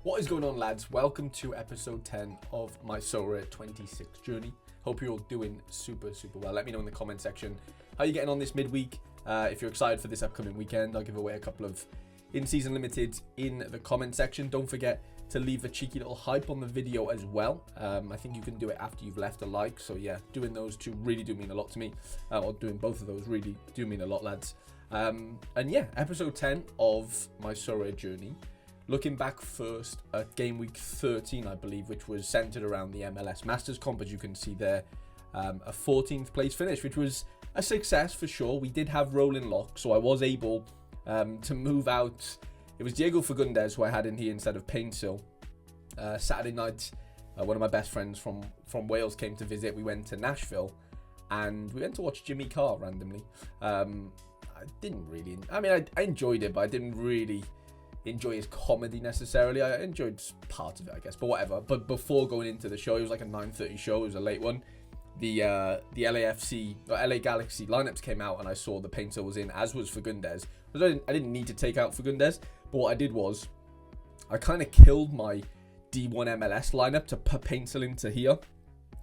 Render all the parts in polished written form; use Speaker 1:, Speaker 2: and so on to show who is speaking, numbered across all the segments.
Speaker 1: What is going on, lads? Welcome to episode 10 of my Sorare 26 journey. Hope you're all doing super well. Let me know in the comment section how you're getting on this midweek. If you're excited for this upcoming weekend, I'll give away a couple of in-season limiteds in the comment section. Don't forget to leave a cheeky little hype on the video as well. I think you can do it after you've left a like. So yeah, doing those two really do mean a lot to me. Or doing both of those really do mean a lot, lads. And yeah, episode 10 of my Sorare journey. Looking back first at game week 13, I believe, which was centered around the MLS Masters comp, as you can see there, a 14th place finish, which was a success for sure. We did have rolling locks, so I was able to move out. It was Diego Fagundes who I had in here instead of Paintsill. Saturday night, one of my best friends from Wales came to visit. We went to Nashville, and we went to watch Jimmy Carr randomly. I enjoyed it, but I didn't really enjoy his comedy necessarily. I enjoyed parts of it, I guess, but whatever. But before going into the show, it was like a 9:30 show. It was a late one. The LA Galaxy lineups came out, and I saw the Painter was in, as was Fagundes. I didn't need to take out Fagundes, but what I did was I kind of killed my D1 MLS lineup to put Painter into here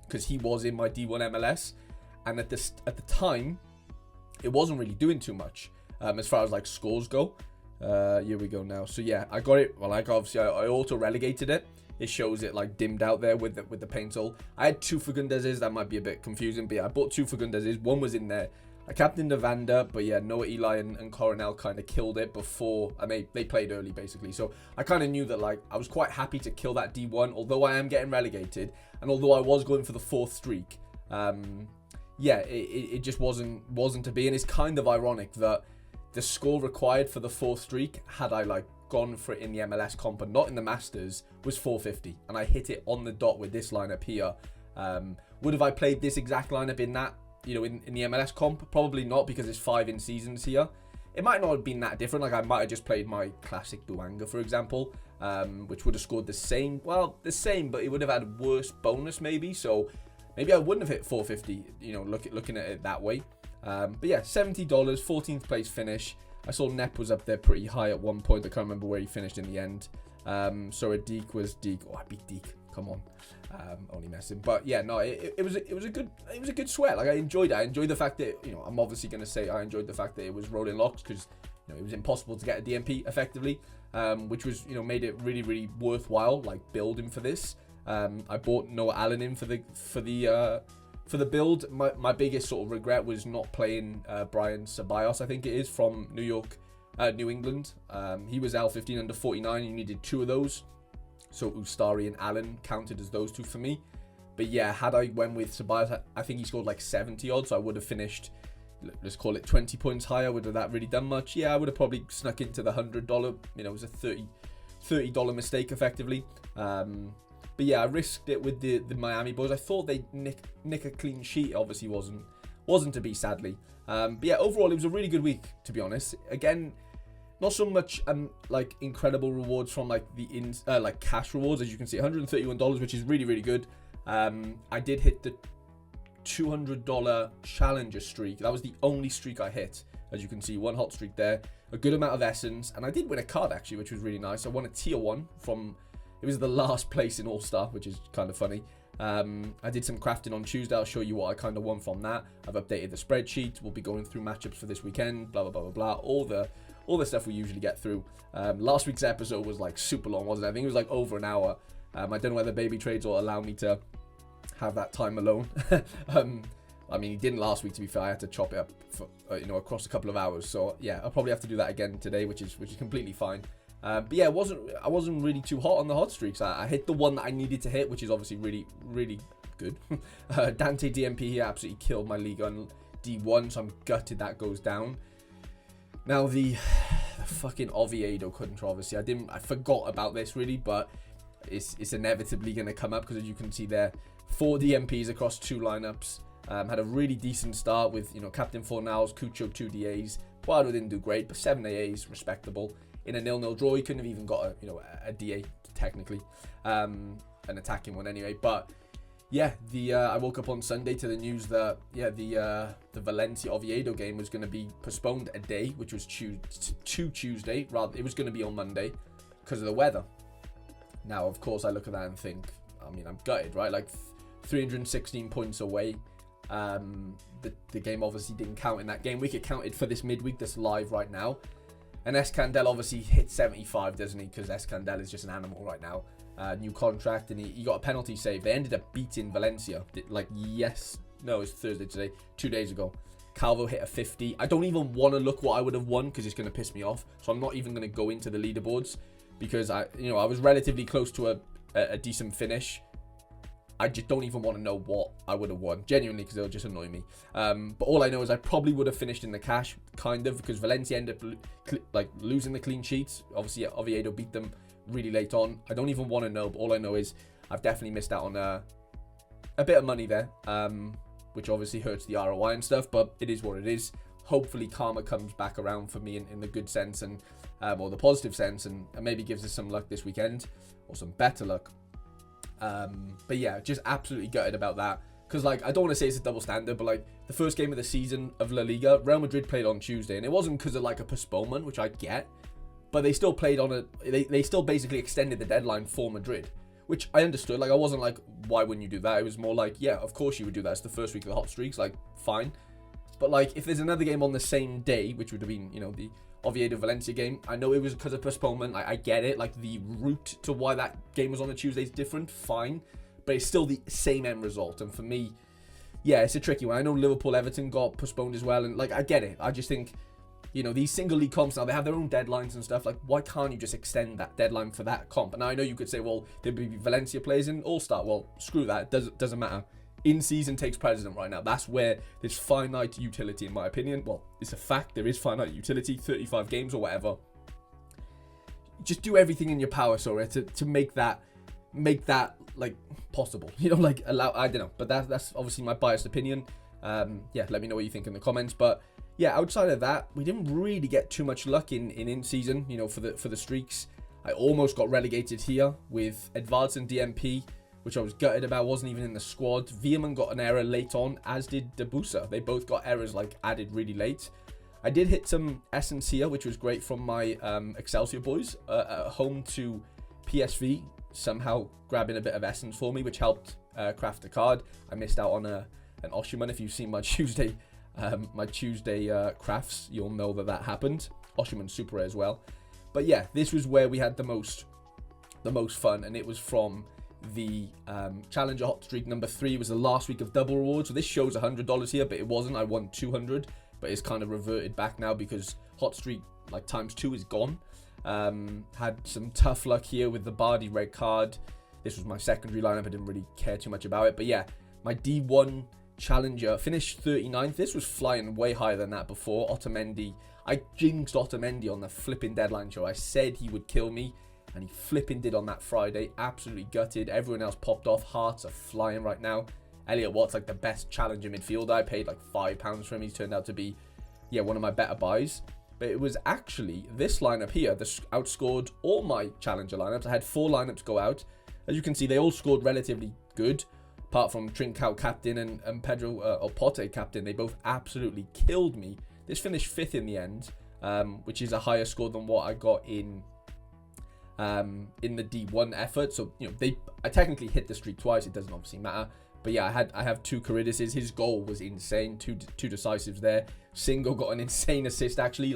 Speaker 1: because he was in my D1 MLS, and at the time it wasn't really doing too much as far as like scores go. Here we go now. So yeah, I got it. Well, like obviously I auto relegated it. It shows it like dimmed out there with the paint tool. I had two Fagundeses. That might be a bit confusing, but yeah, I bought two Fagundeses. One was in there. I captained Evander, but yeah, Noah Eli and Coronel kind of killed it before. They played early basically. So I kind of knew that like I was quite happy to kill that D1, although I am getting relegated, and although I was going for the fourth streak. Yeah, it just wasn't to be, and it's kind of ironic that the score required for the fourth streak, had I like gone for it in the MLS comp and not in the Masters, was 450, and I hit it on the dot with this lineup here. Would have I played this exact lineup in that, in the MLS comp? Probably not, because it's 5 in seasons here. It might not have been that different. Like I might have just played my classic Buanga, for example, which would have scored the same, but it would have had worse bonus maybe. So maybe I wouldn't have hit 450. Looking at it that way. But yeah, $70, 14th place finish. I saw Nep was up there pretty high at one point. I can't remember where he finished in the end. So Deke was Deke. Oh, I beat Deke. Come on, only messing. But yeah, no, it was a good sweat. Like I enjoyed it. I enjoyed the fact that I'm obviously gonna say I enjoyed the fact that it was rolling locks, because it was impossible to get a DMP effectively, which was made it really worthwhile, like building for this. I bought Noah Allen in for the build. My biggest sort of regret was not playing Brian Ceballos, I think it is, from New England. He was L15 under 49. You needed 2 of those. So Ustari and Allen counted as those 2 for me. But yeah, had I went with Ceballos, I think he scored like 70 odd. So I would have finished, let's call it 20 points higher. Would have that really done much? Yeah, I would have probably snuck into the $100. It was a $30 mistake effectively. But yeah, I risked it with the Miami boys. I thought they'd nick a clean sheet. Obviously wasn't to be, sadly. But yeah, overall it was a really good week, to be honest. Again, not so much like incredible rewards from like like cash rewards, as you can see, $131, which is really good. I did hit the $200 challenger streak. That was the only streak I hit, as you can see. One hot streak there, a good amount of essence, and I did win a card actually, which was really nice. I won a tier 1 from. It was the last place in All-Star, which is kind of funny. I did some crafting on Tuesday. I'll show you what I kind of won from that. I've updated the spreadsheet. We'll be going through matchups for this weekend, blah, blah, blah, blah, blah. All the stuff we usually get through. Last week's episode was like super long, wasn't it? I think it was like over an hour. I don't know whether Baby Trades will allow me to have that time alone. He didn't last week, to be fair. I had to chop it up for, across a couple of hours. So yeah, I'll probably have to do that again today, which is completely fine. But yeah, I wasn't really too hot on the hot streaks. I hit the one that I needed to hit, which is obviously really good. Dante DMP here absolutely killed my league on D1, so I'm gutted that goes down. Now the fucking Oviedo controversy. I forgot about this really, but it's inevitably going to come up, because as you can see there, 4 DMPs across 2 lineups. Had a really decent start with Captain Fornals, Cucho 2 DAs. Guado didn't do great, but 7 AAs, respectable. In a 0-0 draw, he couldn't have even got a DA technically, an attacking one anyway. But yeah, I woke up on Sunday to the news that the Valencia Oviedo game was going to be postponed a day, which was to Tuesday. Rather, it was going to be on Monday because of the weather. Now, of course, I look at that and think, I mean, I'm gutted, right? Like 316 points away. The game obviously didn't count in that game week. It counted for this midweek that's live right now. And Escandel obviously hit 75, doesn't he? Because Escandel is just an animal right now. New contract, and he got a penalty save. They ended up beating Valencia. It's Thursday today, 2 days ago. Calvo hit a 50. I don't even want to look what I would have won because it's going to piss me off. So I'm not even going to go into the leaderboards because I was relatively close to a decent finish. I just don't even want to know what I would have won, genuinely, because it'll just annoy me. But all I know is I probably would have finished in the cash, kind of, because Valencia ended up losing the clean sheets. Obviously, Oviedo beat them really late on. I don't even want to know, but all I know is I've definitely missed out on a bit of money there, which obviously hurts the ROI and stuff, but it is what it is. Hopefully, karma comes back around for me in the good sense and or the positive sense, and maybe gives us some luck this weekend, or some better luck. But yeah, just absolutely gutted about that. Because, I don't want to say it's a double standard, but, the first game of the season of La Liga, Real Madrid played on Tuesday. And it wasn't because of, a postponement, which I get. But they still played on they still basically extended the deadline for Madrid. Which I understood. I wasn't why wouldn't you do that? It was more yeah, of course you would do that. It's the first week of the hot streaks. Fine. But, if there's another game on the same day, which would have been, the Oviedo-Valencia game, I know it was because of postponement. I get it. The route to why that game was on a Tuesday is different. Fine. But it's still the same end result. And for me, yeah, it's a tricky one. I know Liverpool-Everton got postponed as well. And, I get it. I just think, these single league comps now, they have their own deadlines and stuff. Why can't you just extend that deadline for that comp? And now I know you could say, well, there'd be Valencia players in All-Star. Well, screw that. It doesn't matter. In-season takes precedent right now. That's where there's finite utility, in my opinion. Well, it's a fact. There is finite utility, 35 games or whatever. Just do everything in your power, Sorare, to make that possible. Allow, I don't know. But that's obviously my biased opinion. Yeah, let me know what you think in the comments. But yeah, outside of that, we didn't really get too much luck in season, for the streaks. I almost got relegated here with Edvards and DMP, which I was gutted about, wasn't even in the squad. Veerman got an error late on, as did Debusa. They both got errors added really late. I did hit some essence here, which was great from my Excelsior boys at home to PSV, somehow grabbing a bit of essence for me, which helped craft a card. I missed out on an Oshuman. If you've seen my Tuesday crafts, you'll know that happened. Oshuman Super Rare as well. But yeah, this was where we had the most fun, and it was from the Challenger Hot Streak number 3. Was the last week of double rewards. So this shows $100 here, but it wasn't. I won 200, but it's kind of reverted back now because Hot Streak times 2 is gone. Had some tough luck here with the Bardi red card. This was my secondary lineup. I didn't really care too much about it, but yeah, my D1 Challenger finished 39th. This was flying way higher than that before. Otamendi, I jinxed Otamendi on the flipping deadline show. I said he would kill me, and he flipping did on that Friday. Absolutely gutted. Everyone else popped off. Hearts are flying right now. Elliot Watt's the best challenger midfielder. I paid £5 for him. He turned out to be, one of my better buys. But it was actually this lineup here that outscored all my challenger lineups. I had 4 lineups go out. As you can see, they all scored relatively good. Apart from Trincao captain and Pedro Pote captain. They both absolutely killed me. This finished 5th in the end, which is a higher score than what I got in the D1 effort. So, I technically hit the streak twice. It doesn't obviously matter. But yeah, I have 2 Caridises. His goal was insane. Two decisives there. Singo got an insane assist, actually.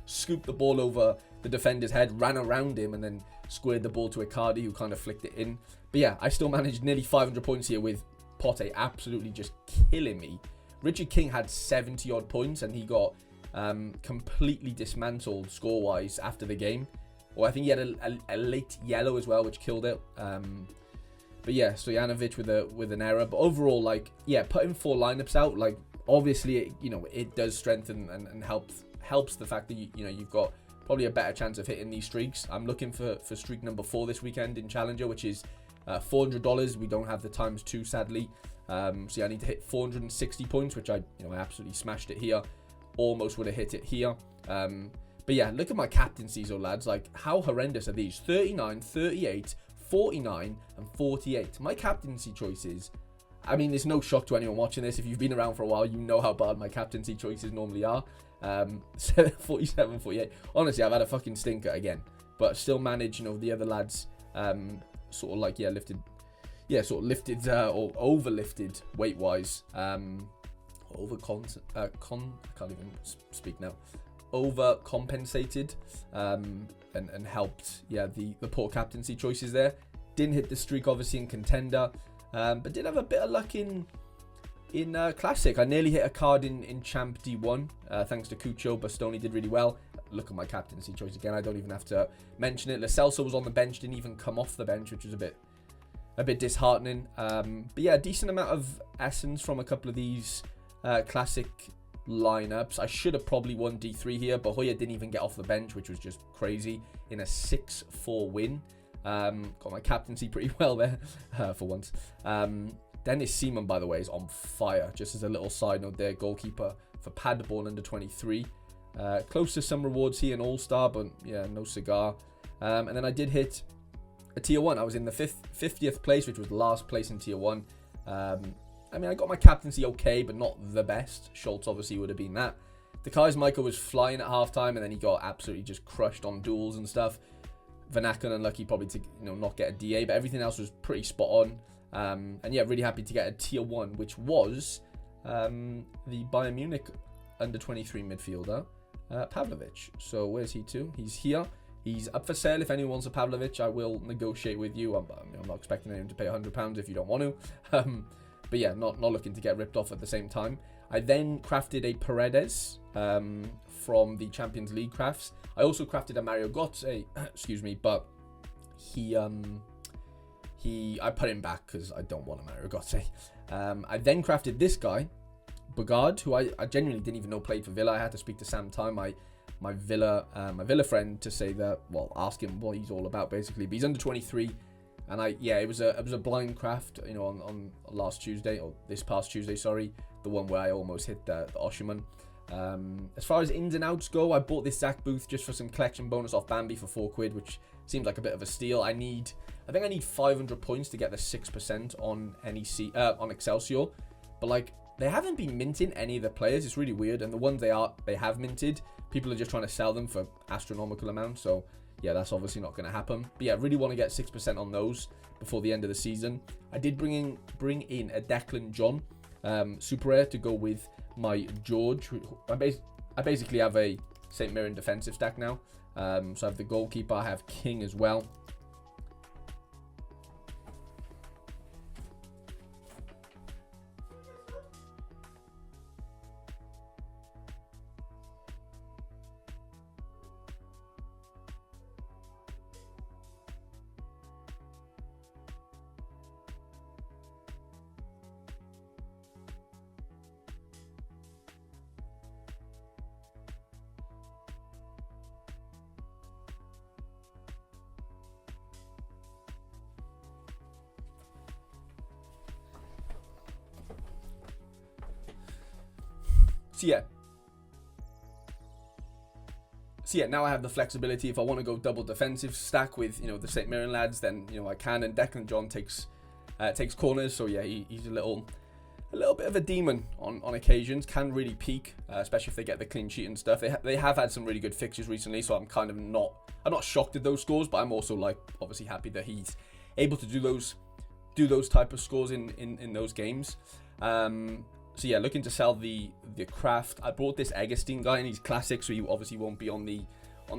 Speaker 1: Scooped the ball over the defender's head, ran around him, and then squared the ball to Icardi, who kind of flicked it in. But yeah, I still managed nearly 500 points here with Pote absolutely just killing me. Richard King had 70-odd points, and he got completely dismantled score-wise after the game. Or I think he had a late yellow as well, which killed it. But yeah, Stojanovic with an error. But overall, putting 4 lineups out, obviously, it does strengthen and helps the fact that you've got probably a better chance of hitting these streaks. I'm looking for streak number 4 this weekend in Challenger, which is $400. We don't have the times 2, sadly. So yeah, I need to hit 460 points, which I absolutely smashed it here. Almost would have hit it here. But yeah, look at my captaincies, lads. How horrendous are these? 39, 38, 49, and 48. My captaincy choices, I mean, there's no shock to anyone watching this. If you've been around for a while, you know how bad my captaincy choices normally are. 47, 48. Honestly, I've had a fucking stinker again. But still manage, the other lads Sort of like, lifted or overlifted weight wise. I can't even speak now. Overcompensated, and helped, the poor captaincy choices there. Didn't hit the streak obviously in contender, but did have a bit of luck in classic. I nearly hit a card in champ D1, thanks to Cucho. Bastoni did really well. Look at my captaincy choice again. I don't even have to mention it. Lo Celso was on the bench, didn't even come off the bench, which was a bit disheartening. But yeah, decent amount of essence from a couple of these classic lineups. I should have probably won D3 here, but Hoya didn't even get off the bench, which was just crazy, in a 6-4 win. Got my captaincy pretty well there, for once. Dennis Seaman, by the way, is on fire. Just as a little side note there, goalkeeper for Paderborn under 23. Close to some rewards here in All-Star, but yeah, no cigar. And then I did hit a tier 1. I was in the 50th place, which was last place in tier 1. I mean, I got my captaincy okay, but not the best. Schultz obviously would have been that. The Kai's Michael was flying at halftime, and then he got absolutely just crushed on duels and stuff. Van Aken unlucky probably to not get a DA, but everything else was pretty spot on. And yeah, really happy to get a tier 1, which was the Bayern Munich under 23 midfielder, Pavlovic. So where's he to? He's here. He's up for sale. If anyone wants a Pavlovic, I will negotiate with you. I'm not expecting anyone to pay £100 if you don't want to. But yeah, not looking to get ripped off at the same time. I then crafted a Paredes from the Champions League crafts. I also crafted a Mario Götze, excuse me, but I put him back because I don't want a Mario Götze. I then crafted this guy, Bogard, who I genuinely didn't even know played for Villa. I had to speak to Sam Time, my Villa friend, to say that, well, ask him what he's all about basically. But he's under 23. And it was a blind craft, on last Tuesday, or this past Tuesday, sorry, the one where I almost hit the Osherman. As far as ins and outs go, I bought this Zach Booth just for some collection bonus off Bambi for £4, which seems like a bit of a steal. I think I need 500 points to get the 6% on on Excelsior, but they haven't been minting any of the players. It's really weird, and the ones they have minted, people are just trying to sell them for astronomical amounts. So yeah, that's obviously not going to happen. But yeah, really want to get 6% on those before the end of the season. I did bring in a Declan John, super rare, to go with my George. I basically have a St. Mirren defensive stack now. So I have the goalkeeper, I have King as well. So yeah, now I have the flexibility. If I want to go double defensive stack with the St. Mirren lads, then I can. And Declan John takes corners, so yeah, he's a little bit of a demon on occasions. Can really peak, especially if they get the clean sheet and stuff. They have had some really good fixtures recently, so I'm not shocked at those scores, but I'm also obviously happy that he's able to do those type of scores in those games. So yeah, looking to sell the craft. I brought this Eggestein guy, and he's classic, so he obviously won't be on the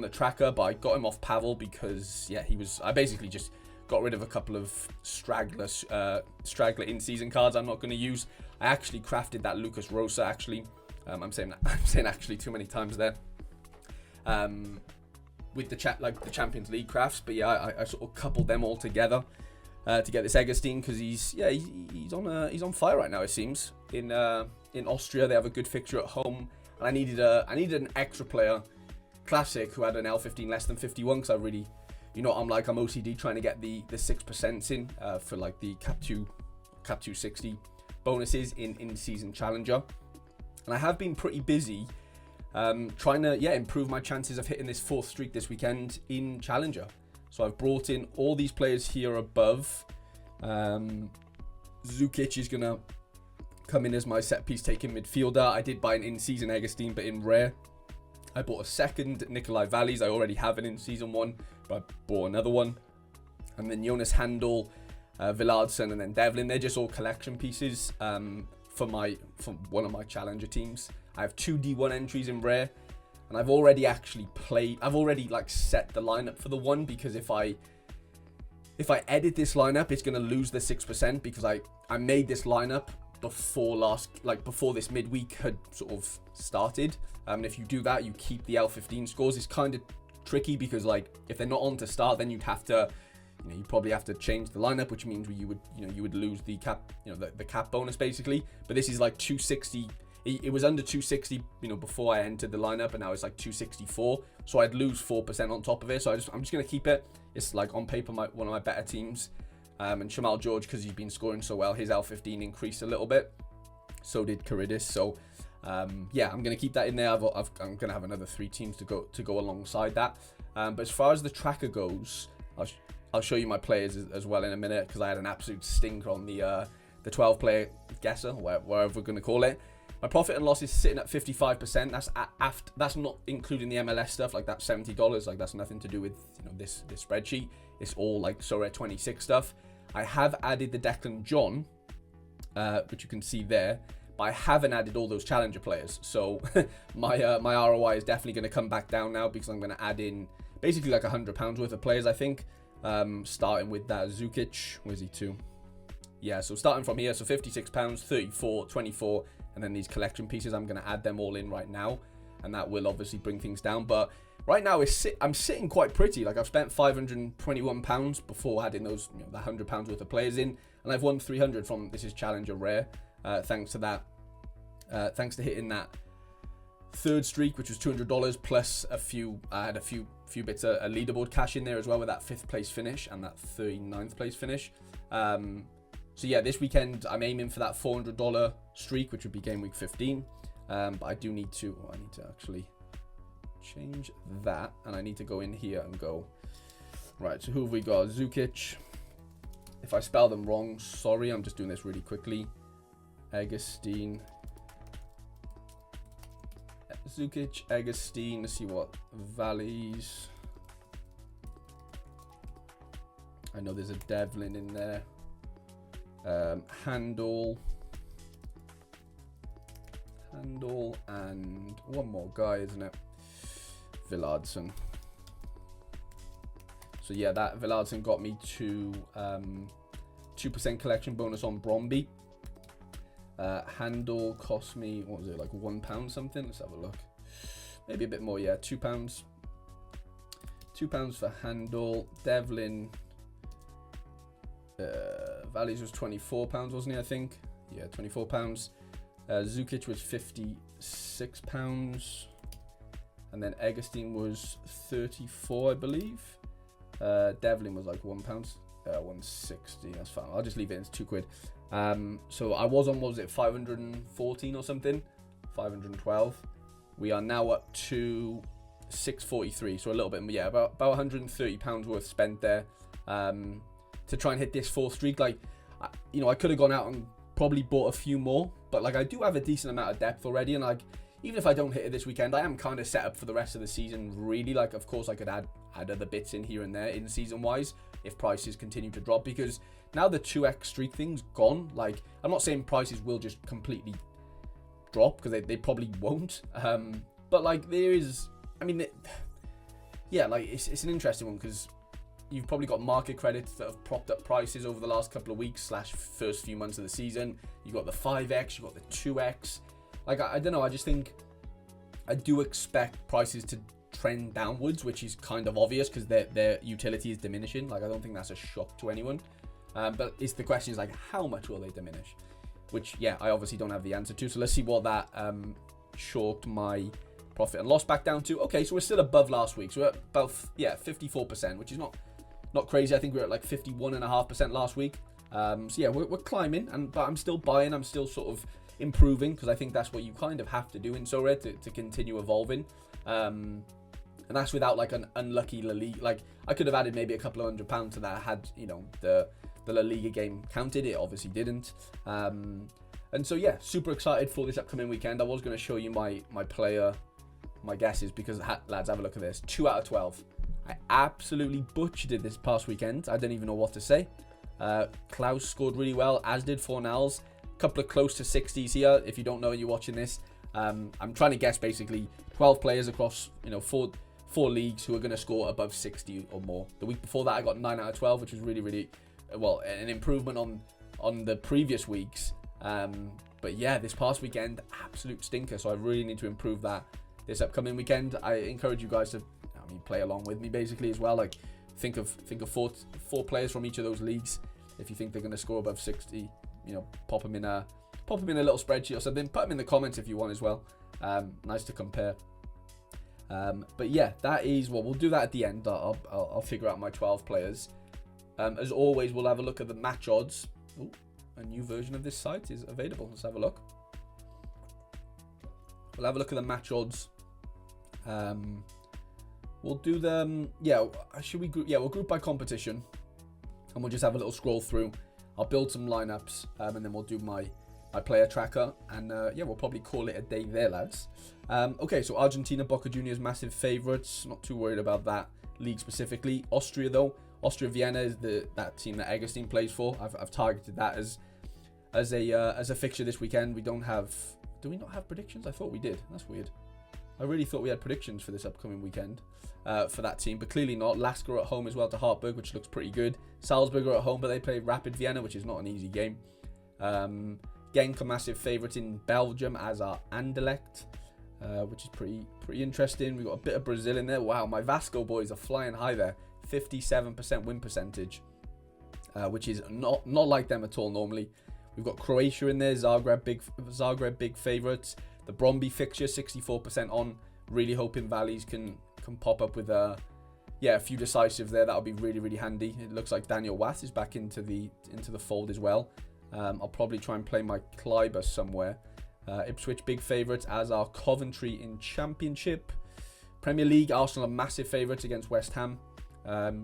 Speaker 1: tracker, but I got him off Pavel because yeah, I basically just got rid of a couple of straggler in-season cards I'm not going to use. I actually crafted that Lucas Rosa, actually. I'm saying actually too many times there. With the Champions League crafts, but yeah, I sort of coupled them all together to get this Eggestein, because he's on fire right now, it seems. In Austria, they have a good fixture at home, and I needed an extra player, classic, who had an L15 less than 51, because I really, I'm OCD trying to get the 6% in for the Cap 260 bonuses in season challenger, and I have been pretty busy trying to improve my chances of hitting this 4th streak this weekend in challenger. So I've brought in all these players here above. Zukic is gonna come in as my set piece taking midfielder. I did buy an in-season Eggestein, but in rare. I bought a second Nikolai Valleys. I already have an in-season one, but I bought another one. and then Jonas Handel, Villardson, and then Devlin. They're just all collection pieces for one of my challenger teams. I have 2 D1 entries in rare, and I've already like set the lineup for the one, because if I edit this lineup, it's gonna lose the 6% because I made this lineup before this midweek had sort of started. And if you do that, you keep the L15 scores. It's kind of tricky because like if they're not on to start, then you'd have to, you'd probably have to change the lineup, which means you would lose the cap, the cap bonus basically. But this is like 260. It was under 260, before I entered the lineup, and now it's like 264. So I'd lose 4% on top of it. So I'm just gonna keep it. It's like on paper one of my better teams. And Shamal George, because he's been scoring so well, his L15 increased a little bit. So did Caridis. So yeah, I'm gonna keep that in there. I'm gonna have another 3 teams to go alongside that. But as far as the tracker goes, I'll show you my players as well in a minute, because I had an absolute stinker on the 12-player guesser, whatever we're gonna call it. My profit and loss is sitting at 55%. That's not including the MLS stuff, like that's $70. Like that's nothing to do with this spreadsheet. It's all like Sorare 26 stuff. I have added the Declan John, which you can see there, but I haven't added all those challenger players. So my ROI is definitely going to come back down now, because I'm going to add in basically like £100 worth of players, I think. Starting with that Zukic. Where's he to? Yeah, so starting from here, so £56, 34, 24, and then these collection pieces, I'm going to add them all in right now, and that will obviously bring things down. But right now, I'm sitting quite pretty. Like I've spent £521 before adding those, the £100 worth of players in, and I've won 300 from this is Challenger Rare, thanks to that, thanks to hitting that 3rd streak, which was $200 plus I had a few bits of a leaderboard cash in there as well with that 5th place finish and that 39th place finish. So yeah, this weekend I'm aiming for that $400 streak, which would be game week 15. But I do need to, I need to actually change that, and I need to go in here and go, right, so who have we got? Zukic. If I spell them wrong, sorry, I'm just doing this really quickly. Eggerstein. Zukic, Eggerstein, let's see what Valleys. I know there's a Devlin in there. Handel, and one more guy, isn't it? Villardson. So yeah, that Villardson got me to 2% collection bonus on Bromby. Handel cost me, what was it, like £1 something? Let's have a look. Maybe a bit more, yeah, £2. £2 for Handel. Devlin, Valleys was £24, wasn't he? I think, yeah, £24. Zukic was £56, and then Eggerstein was 34, I believe. Devlin was like £1, 160. That's fine. I'll just leave it. It's £2. So I was on, what was it, 514 or something, 512. We are now up to 643. So a little bit, yeah, about £130 worth spent there. To try and hit this 4th streak. Like, I could have gone out and probably bought a few more, but like I do have a decent amount of depth already, and like even if I don't hit it this weekend, I am kind of set up for the rest of the season. Really, like of course I could add other bits in here and there in season wise if prices continue to drop, because now the 2x streak thing's gone. Like I'm not saying prices will just completely drop, because they probably won't. But like there is, I mean, yeah, like it's an interesting one, because you've probably got market credits that have propped up prices over the last couple of weeks / first few months of the season. You've got the 5x, you've got the 2x. Like, I don't know, I just think I do expect prices to trend downwards, which is kind of obvious because their utility is diminishing. Like, I don't think that's a shock to anyone. But it's the question is, like, how much will they diminish? Which, yeah, I obviously don't have the answer to. So let's see what that chalked my profit and loss back down to. Okay, so we're still above last week. So we're at about, 54%, which is not crazy. I think we're at like 51.5% last week. So yeah, we're climbing, but I'm still buying. I'm still sort of improving, because I think that's what you kind of have to do in Sorare to continue evolving. And that's without like an unlucky La Liga. Like I could have added maybe a couple of £100 to that had the La Liga game counted. It obviously didn't. And so yeah, super excited for this upcoming weekend. I was going to show you my player, my guesses, because lads, have a look at this. 2 out of 12. I absolutely butchered it this past weekend. I don't even know what to say. Klaus scored really well, as did Fornals. A couple of close to 60s here. If you don't know and you're watching this, I'm trying to guess basically 12 players across, four leagues who are going to score above 60 or more. The week before that, I got 9 out of 12, which was really, really, well, an improvement on the previous weeks. But yeah, this past weekend, absolute stinker. So I really need to improve that this upcoming weekend. I encourage you guys to, play along with me basically as well. Like, think of four players from each of those leagues. If you think they're going to score above 60, pop them in a little spreadsheet or something. Put them in the comments if you want as well. Nice to compare. But yeah, that is what we'll do that at the end. I'll figure out my 12 players. As always, we'll have a look at the match odds. Ooh, a new version of this site is available. Let's have a look. We'll have a look at the match odds. We'll do them. Yeah, should we group? Yeah, we'll group by competition, and we'll just have a little scroll through. I'll build some lineups, and then we'll do my player tracker, and yeah, we'll probably call it a day there, lads. Okay, so Argentina, Boca Juniors, massive favourites. Not too worried about that league specifically. Austria though, Austria Vienna is that team that Eggestein plays for. I've targeted that as a fixture this weekend. We don't have. Do we not have predictions? I thought we did. That's weird. I really thought we had predictions for this upcoming weekend for that team, but clearly not. Lasker at home as well to Hartberg, which looks pretty good. Salzburg are at home, but they play Rapid Vienna, which is not an easy game. Genk, a massive favourite in Belgium, as are Anderlecht, which is pretty interesting. We've got a bit of Brazil in there. Wow, my Vasco boys are flying high there. 57% win percentage, which is not like them at all normally. We've got Croatia in there, Zagreb big favourites. The Bromby fixture, 64% on. Really hoping Valleys can pop up with a few decisives there. That'll be really, really handy. It looks like Daniel Wath is back into the fold as well. I'll probably try and play my Kleiber somewhere. Ipswich big favourites, as are Coventry in Championship. Premier League, Arsenal are massive favourites against West Ham.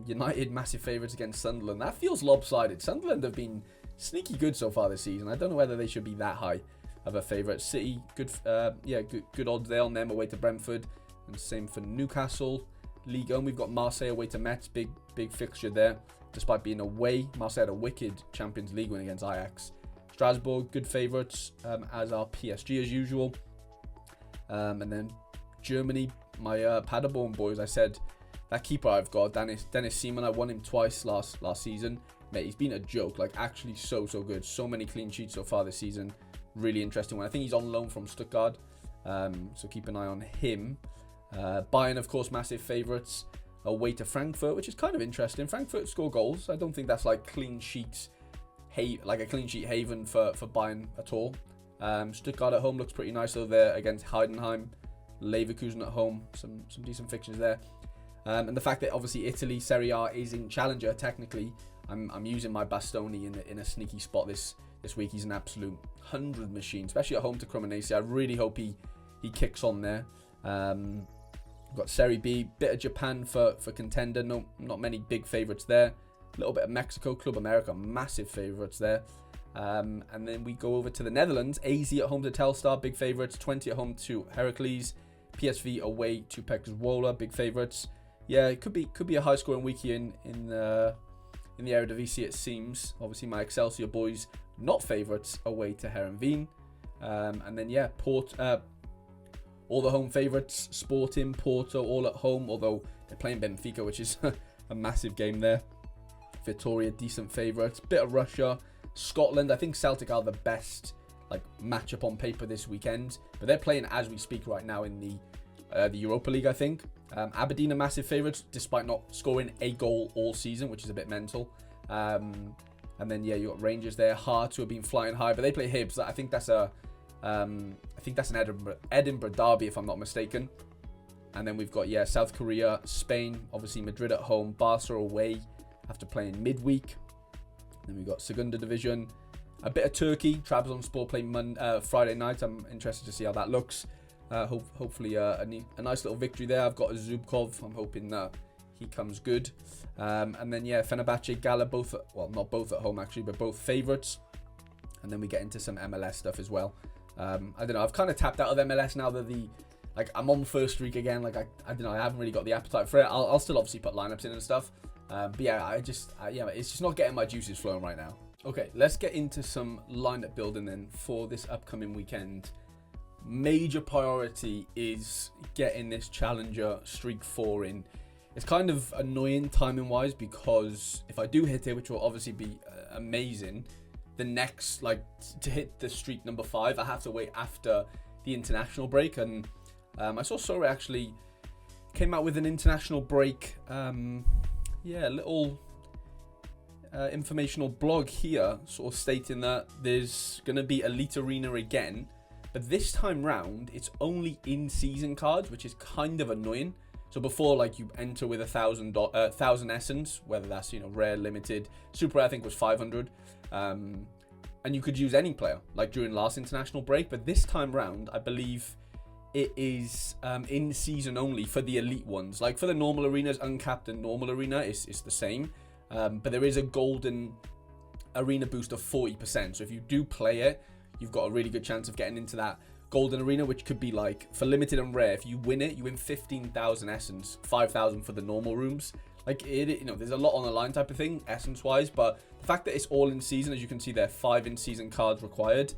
Speaker 1: United massive favourites against Sunderland. That feels lopsided. Sunderland have been sneaky good so far this season. I don't know whether they should be that high of a favourite. City, good odds there on them away to Brentford, and same for Newcastle. Ligue 1, we've got Marseille away to Metz, big fixture there. Despite being away, Marseille had a wicked Champions League win against Ajax. Strasbourg, good favourites, as are PSG as usual. And then Germany, my Paderborn boys. I said that keeper I've got, Dennis Seaman. I won him twice last season. Mate, he's been a joke. Like, actually so good. So many clean sheets so far this season. Really interesting one. I think he's on loan from Stuttgart, so keep an eye on him. Bayern, of course, massive favourites away to Frankfurt, which is kind of interesting. Frankfurt score goals. I don't think that's like clean sheets, like a clean sheet haven for Bayern at all. Stuttgart at home looks pretty nice though there against Heidenheim. Leverkusen at home, some decent fixtures there. And the fact that obviously Italy Serie A is in Challenger technically, I'm using my Bastoni in a sneaky spot this week. He's an absolute 100 machine, especially at home to Cremonese. I really hope he kicks on there. We've got Serie B, bit of Japan for contender. No, not many big favourites there. A little bit of Mexico, Club America, massive favourites there. And then we go over to the Netherlands. AZ at home to Telstar, big favourites. 20 at home to Heracles. PSV away to Pek Zwolle, big favourites. Yeah, it could be a high scoring week in the Eredivisie, it seems. Obviously, my Excelsior boys not favourites away to Heerenveen. And then yeah, all the home favourites, Sporting, Porto, all at home, although they're playing Benfica, which is a massive game there. Victoria, decent favourites. Bit of Russia. Scotland, I think Celtic are the best matchup on paper this weekend, but they're playing as we speak right now in the Europa League, I think. Aberdeen are massive favourites, despite not scoring a goal all season, which is a bit mental. And then yeah, you got Rangers there. Hearts, who have been flying high, but they play Hibs. I think that's an Edinburgh derby, if I'm not mistaken. And then we've got South Korea, Spain, obviously Madrid at home, Barca away after playing midweek. Then we've got Segunda Division, a bit of Turkey. Trabzonspor play Friday night. I'm interested to see how that looks. Hopefully a nice little victory there. I've got a Zubkov. I'm hoping he comes good. And then Fenerbahce, Gala, not both at home actually, but both favourites. And then we get into some MLS stuff as well. I don't know. I've kind of tapped out of MLS now that like I'm on first streak again. Like I don't know, I haven't really got the appetite for it. I'll still obviously put lineups in and stuff. But yeah, yeah, it's just not getting my juices flowing right now. Okay, let's get into some lineup building then for this upcoming weekend. Major priority is getting this Challenger Streak 4 in. It's kind of annoying timing wise, because if I do hit it, which will obviously be amazing, the next, like, to hit the streak number 5, I have to wait after the international break. And I saw Sorare actually came out with an international break, yeah, little informational blog here, sort of stating that there's going to be Elite Arena again, but this time round it's only in season cards, which is kind of annoying. So before, like, you enter with 1,000 essence, whether that's, you know, rare, limited, super rare, I think was 500, and you could use any player, like during last international break. But this time round, I believe it is in season only for the elite ones. Like for the normal arenas, uncapped and normal arena, it's the same, but there is a golden arena boost of 40%. So if you do play it, you've got a really good chance of getting into that golden arena, which could be like, for limited and rare, if you win it, you win 15,000 essence, 5,000 for the normal rooms. Like, it, you know, there's a lot on the line type of thing, essence wise, but the fact that it's all in season, as you can see there, 5 in season cards required,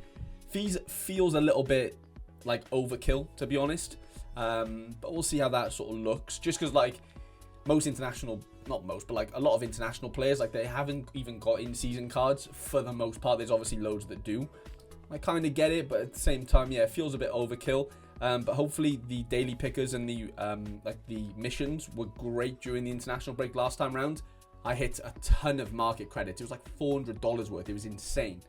Speaker 1: feels a little bit like overkill, to be honest. But we'll see how that sort of looks, just because, like, most international, not most, but like a lot of international players, like, they haven't even got in season cards for the most part. There's obviously loads that do. I kind of get it, but at the same time, yeah, it feels a bit overkill. But hopefully the daily pickers and the like the missions were great during the international break last time round. I hit a ton of market credits. It was like $400 worth. It was insane.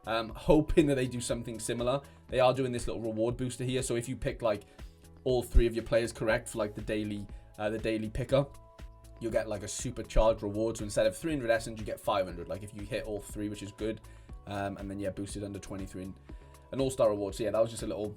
Speaker 1: Hoping that they do something similar. They are doing this little reward booster here. So if you pick like all 3 of your players correct for like the daily picker, you'll get like a supercharged reward. So instead of 300 essence, you get 500. Like if you hit all 3, which is good. And then, yeah, boosted under 23 and an all-star reward. So yeah, that was just a little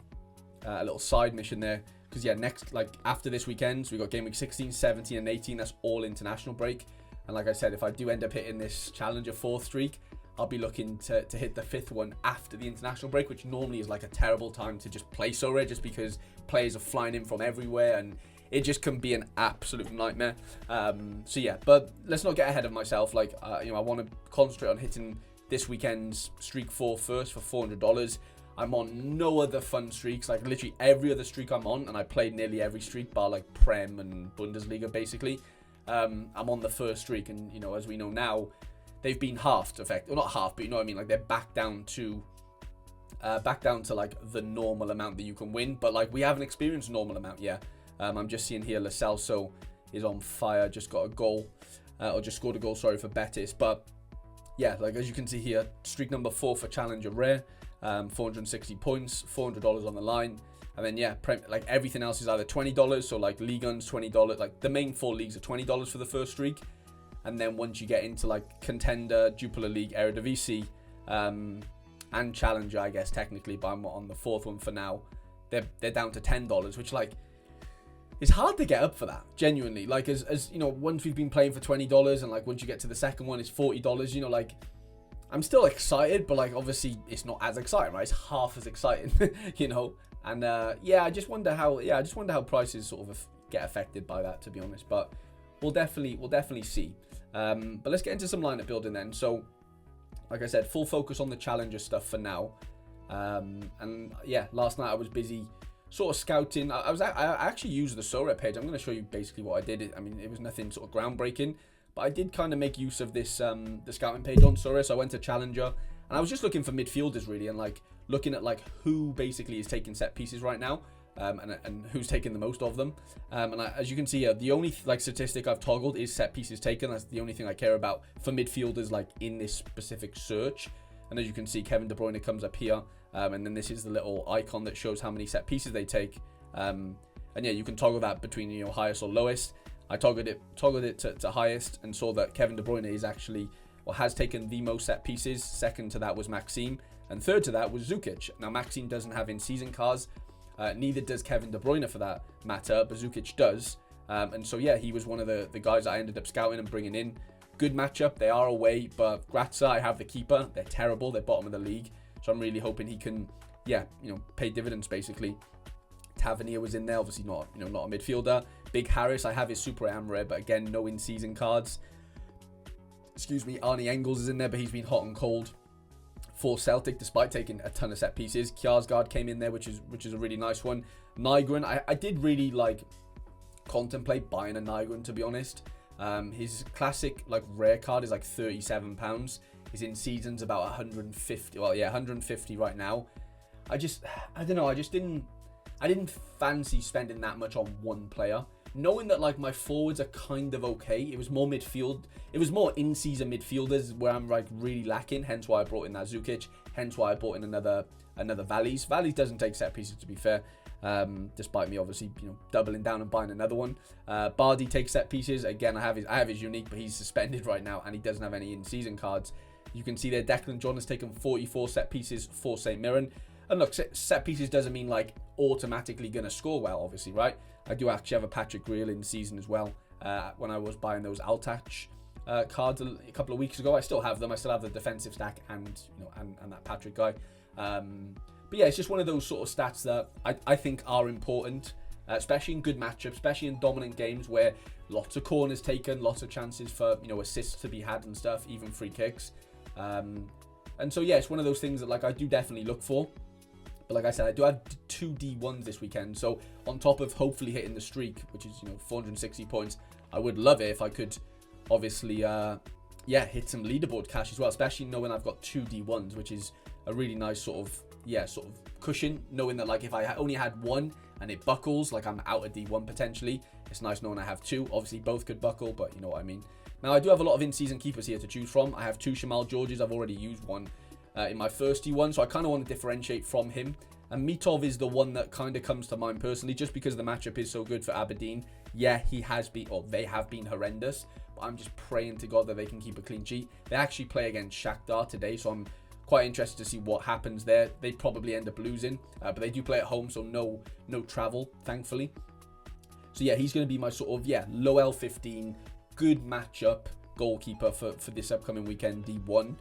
Speaker 1: side mission there, because yeah, next, like after this weekend, so we got game week 16, 17 and 18. That's all international break. And like I said, if I do end up hitting this Challenger 4th streak, I'll be looking to hit the 5th one after the international break, which normally is like a terrible time to just play Sorare, just because players are flying in from everywhere and it just can be an absolute nightmare. So yeah, but let's not get ahead of myself. Like, you know, I want to concentrate on hitting this weekend's streak 4 first for $400. I'm on no other fun streaks. Like literally every other streak I'm on, and I played nearly every streak bar like Prem and Bundesliga basically. I'm on the first streak, and you know, as we know now, they've been halved, well, not half, but you know what I mean. Like they're back down to like the normal amount that you can win, but like we haven't experienced normal amount yet. I'm just seeing here Lo Celso is on fire, just got a goal, or just scored a goal, sorry, for Betis, but. Yeah, like as you can see here, streak number 4 for Challenger Rare, 460 points, $400 on the line. And then, yeah, like everything else is either $20, so like League Un's $20, like the main 4 leagues are $20 for the first streak. And then once you get into like Contender, Jupiler League, Eredivisie, and Challenger, I guess technically, but I'm on the 4th one for now, they're down to $10, which like, it's hard to get up for that, genuinely. Like, as you know, once we've been playing for $20, and like once you get to the second one, it's $40. You know, like I'm still excited, but like obviously it's not as exciting, right? It's half as exciting, you know. And yeah, I just wonder how prices sort of get affected by that, to be honest. But we'll definitely see. But let's get into some lineup building then. So, like I said, full focus on the Challenger stuff for now. And yeah, last night I was busy sort of scouting. I actually used the Sorare page. I'm going to show you basically what I did. I mean, it was nothing sort of groundbreaking, but I did kind of make use of this the scouting page on Sorare. So I went to Challenger, and I was just looking for midfielders really, and like looking at like who basically is taking set pieces right now, and who's taking the most of them. As you can see here, the only like statistic I've toggled is set pieces taken. That's the only thing I care about for midfielders, like in this specific search. And as you can see, Kevin De Bruyne comes up here. And then this is the little icon that shows how many set pieces they take. And yeah, you can toggle that between, you know, highest or lowest. I toggled it to highest, and saw that Kevin De Bruyne is actually, or has taken the most set pieces. Second to that was Maxime, and third to that was Zukic. Now Maxime doesn't have in-season cards, neither does Kevin De Bruyne for that matter, but Zukic does. And so yeah, he was one of the guys I ended up scouting and bringing in. Good matchup. They are away, but Grazza, I have the keeper. They're terrible. They're bottom of the league. So I'm really hoping he can, yeah, you know, pay dividends basically. Tavernier was in there, obviously not a midfielder. Big Harris, I have his Super Am rare, but again, no in-season cards. Excuse me, Arnie Engels is in there, but he's been hot and cold for Celtic despite taking a ton of set pieces. Kjaersgaard came in there, which is a really nice one. Nygren, I did really contemplate buying a Nygren, to be honest. His classic rare card is £37. His in season's about 150. Well, yeah, 150 right now. I don't know. I didn't fancy spending that much on one player. Knowing that my forwards are kind of okay, it was more midfield. It was more in-season midfielders where I'm really lacking. Hence why I brought in that Zukic. Hence why I brought in another Valleys. Valleys doesn't take set pieces, to be fair. Despite me obviously doubling down and buying another one. Bardi takes set pieces. Again, I have his unique, but he's suspended right now and he doesn't have any in-season cards. You can see there Declan John has taken 44 set pieces for St Mirren. And look, set pieces doesn't mean automatically going to score well, obviously, right? I do actually have a Patrick Greal in season as well. When I was buying those Altach cards a couple of weeks ago, I still have them. I still have the defensive stack and that Patrick guy. But yeah, it's just one of those sort of stats that I think are important, especially in good matchups, especially in dominant games where lots of corners taken, lots of chances for assists to be had and stuff, even free kicks. And so yeah, it's one of those things that I do definitely look for. But like I said, I do have 2 D1s this weekend, so on top of hopefully hitting the streak, which is 460 points, I would love it if I could obviously hit some leaderboard cash as well, especially knowing I've got 2 D1s, which is a really nice sort of cushion, knowing that if I only had one and it buckles, I'm out of D1 potentially. It's nice knowing I have 2. Obviously both could buckle, but you know what I mean. Now I do have a lot of in-season keepers here to choose from. I have 2 Shamal Georges. I've already used one in my first D1, so I kind of want to differentiate from him. And Mitov is the one that kind of comes to mind personally, just because the matchup is so good for Aberdeen. Yeah, they have been horrendous, but I'm just praying to God that they can keep a clean sheet. They actually play against Shakhtar today, so I'm quite interested to see what happens there. They probably end up losing, but they do play at home, so no travel, thankfully. So yeah, he's going to be my sort of low L15, good matchup goalkeeper for this upcoming weekend, D1.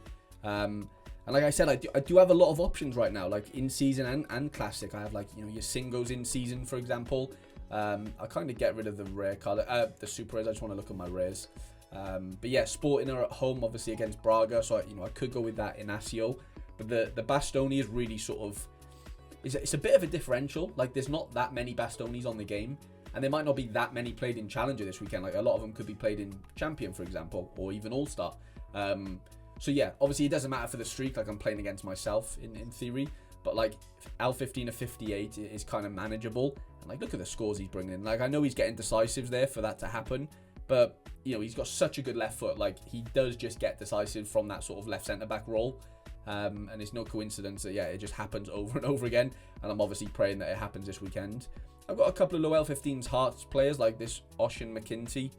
Speaker 1: And like I said, I do have a lot of options right now, in season and classic. I have your Singos in season, for example. I kind of get rid of the rare card, the super rares. I just want to look at my rares. But yeah, Sporting are at home, obviously against Braga, so I could go with that Inacio. But the Bastoni is really sort of, it's a bit of a differential. There's not that many Bastonis on the game, and there might not be that many played in Challenger this weekend. A lot of them could be played in Champion, for example, or even All Star. So yeah, obviously it doesn't matter for the streak. I'm playing against myself in theory, but L15 of 58 is kind of manageable. And look at the scores he's bringing in. I know he's getting decisives there for that to happen, but he's got such a good left foot. He does just get decisive from that sort of left centre back role. And it's no coincidence that it just happens over and over again. And I'm obviously praying that it happens this weekend. I've got a couple of low L15s Hearts players like this Ocean McKinsey.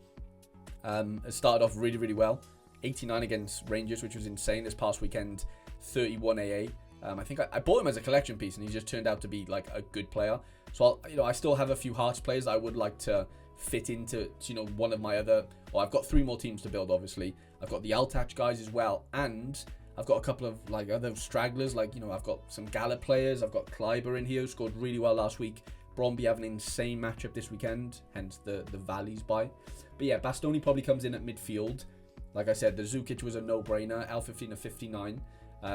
Speaker 1: Has started off really, really well. 89 against Rangers, which was insane this past weekend. 31 AA. I think I bought him as a collection piece, and he just turned out to be a good player. So I still have a few Hearts players that I would like to fit into one of my other. Well, I've got 3 more teams to build. Obviously, I've got the Altach guys as well, and I've got a couple of other stragglers. I've got some Gala players. I've got Kleiber in here who scored really well last week. Bromby have an insane matchup this weekend, hence the Valleys buy. But yeah, Bastoni probably comes in at midfield. Like I said, the Zukic was a no-brainer, L15 of 59.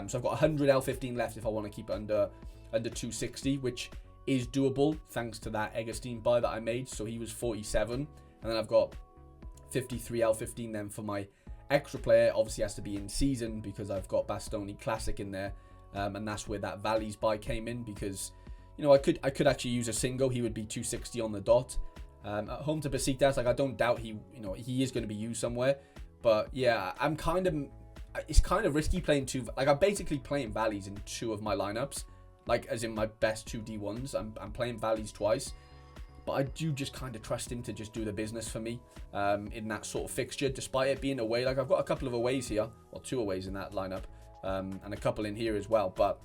Speaker 1: So I've got 100 L15 left if I want to keep it under 260, which is doable thanks to that Egerstein buy that I made. So he was 47. And then I've got 53 L15 then for my extra player. Obviously has to be in season because I've got Bastoni Classic in there. And that's where that Valleys buy came in because, I could actually use a Singo. He would be 260 on the dot. At home to Besiktas, I don't doubt he is going to be used somewhere. But yeah, it's kind of risky playing 2. I'm basically playing Valleys in 2 of my lineups, as in my best 2 D1s. I'm playing Valleys twice, but I do just kind of trust him to just do the business for me in that sort of fixture, despite it being away. I've got a couple of aways here, or 2 aways in that lineup, and a couple in here as well. But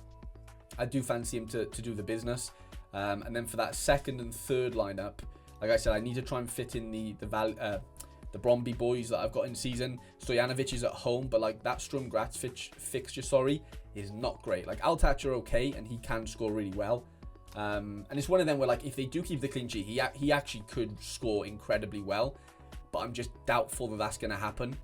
Speaker 1: I do fancy him to do the business. And then for that second and third lineup, like I said, I need to try and fit in the Bromby boys that I've got in season. Stojanovic is at home, but that Sturm Graz fixture, is not great. Altach are okay, and he can score really well. And it's one of them where, like, if they do keep the clean sheet, he actually could score incredibly well. But I'm just doubtful that that's going to happen.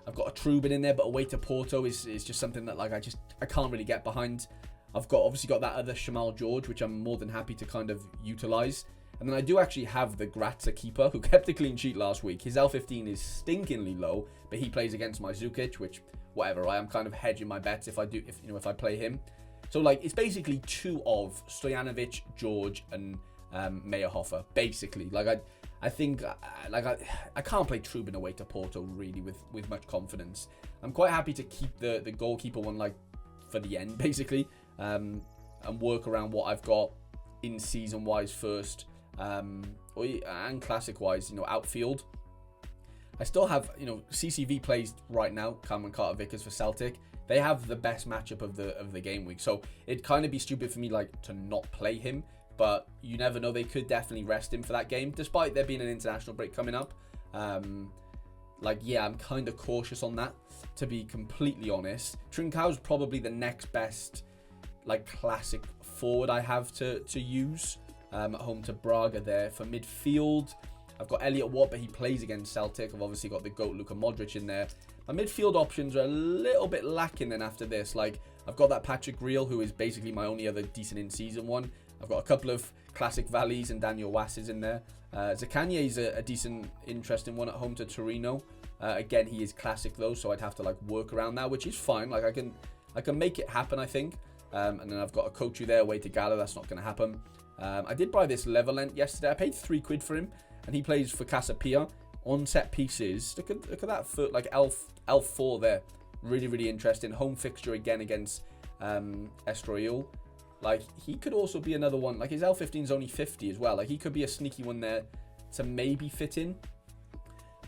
Speaker 1: I've got a Trubin in there, but away to Porto is just something that, like, I can't really get behind. I've obviously got that other Shamal George, which I'm more than happy to kind of utilise. And then I do actually have the Grazza keeper, who kept a clean sheet last week. His L15 is stinkingly low, but he plays against my Zukic, which, whatever, I am kind of hedging my bets if I play him. So, like, it's basically two of Stojanovic, George, and Meyerhofer, basically. Like, I think, I can't play Trubin away to Porto, really, with much confidence. I'm quite happy to keep the goalkeeper one, like, for the end, basically, and work around what I've got in season-wise first, and classic-wise, outfield. I still have, CCV plays right now, Cameron Carter-Vickers for Celtic. They have the best matchup of the game week, so it'd kind of be stupid for me, like, to not play him. But you never know, they could definitely rest him for that game, despite there being an international break coming up. I'm kind of cautious on that, to be completely honest. Trincão's probably the next best, like, classic forward I have to use at home to Braga there. For midfield, I've got Elliot Watt, but he plays against Celtic. I've obviously got the GOAT Luka Modric in there. My midfield options are a little bit lacking then after this. Like, I've got that Patrick Reel, who is basically my only other decent in-season one. I've got a couple of classic Valleys and Daniel Wasses in there. Zakanya is a decent, interesting one at home to Torino. Again, he is classic though, so I'd have to, like, work around that, which is fine. Like, I can make it happen, I think. And then I've got a Kochu there away to Gala. That's not going to happen. I did buy this Leverlent yesterday. I paid £3 for him, and he plays for Casapia on set pieces. Look at that foot, like L4 there. Really, really interesting. Home fixture again against Estoril. Like, he could also be another one. Like, his L15 is only 50 as well. Like, he could be a sneaky one there to maybe fit in.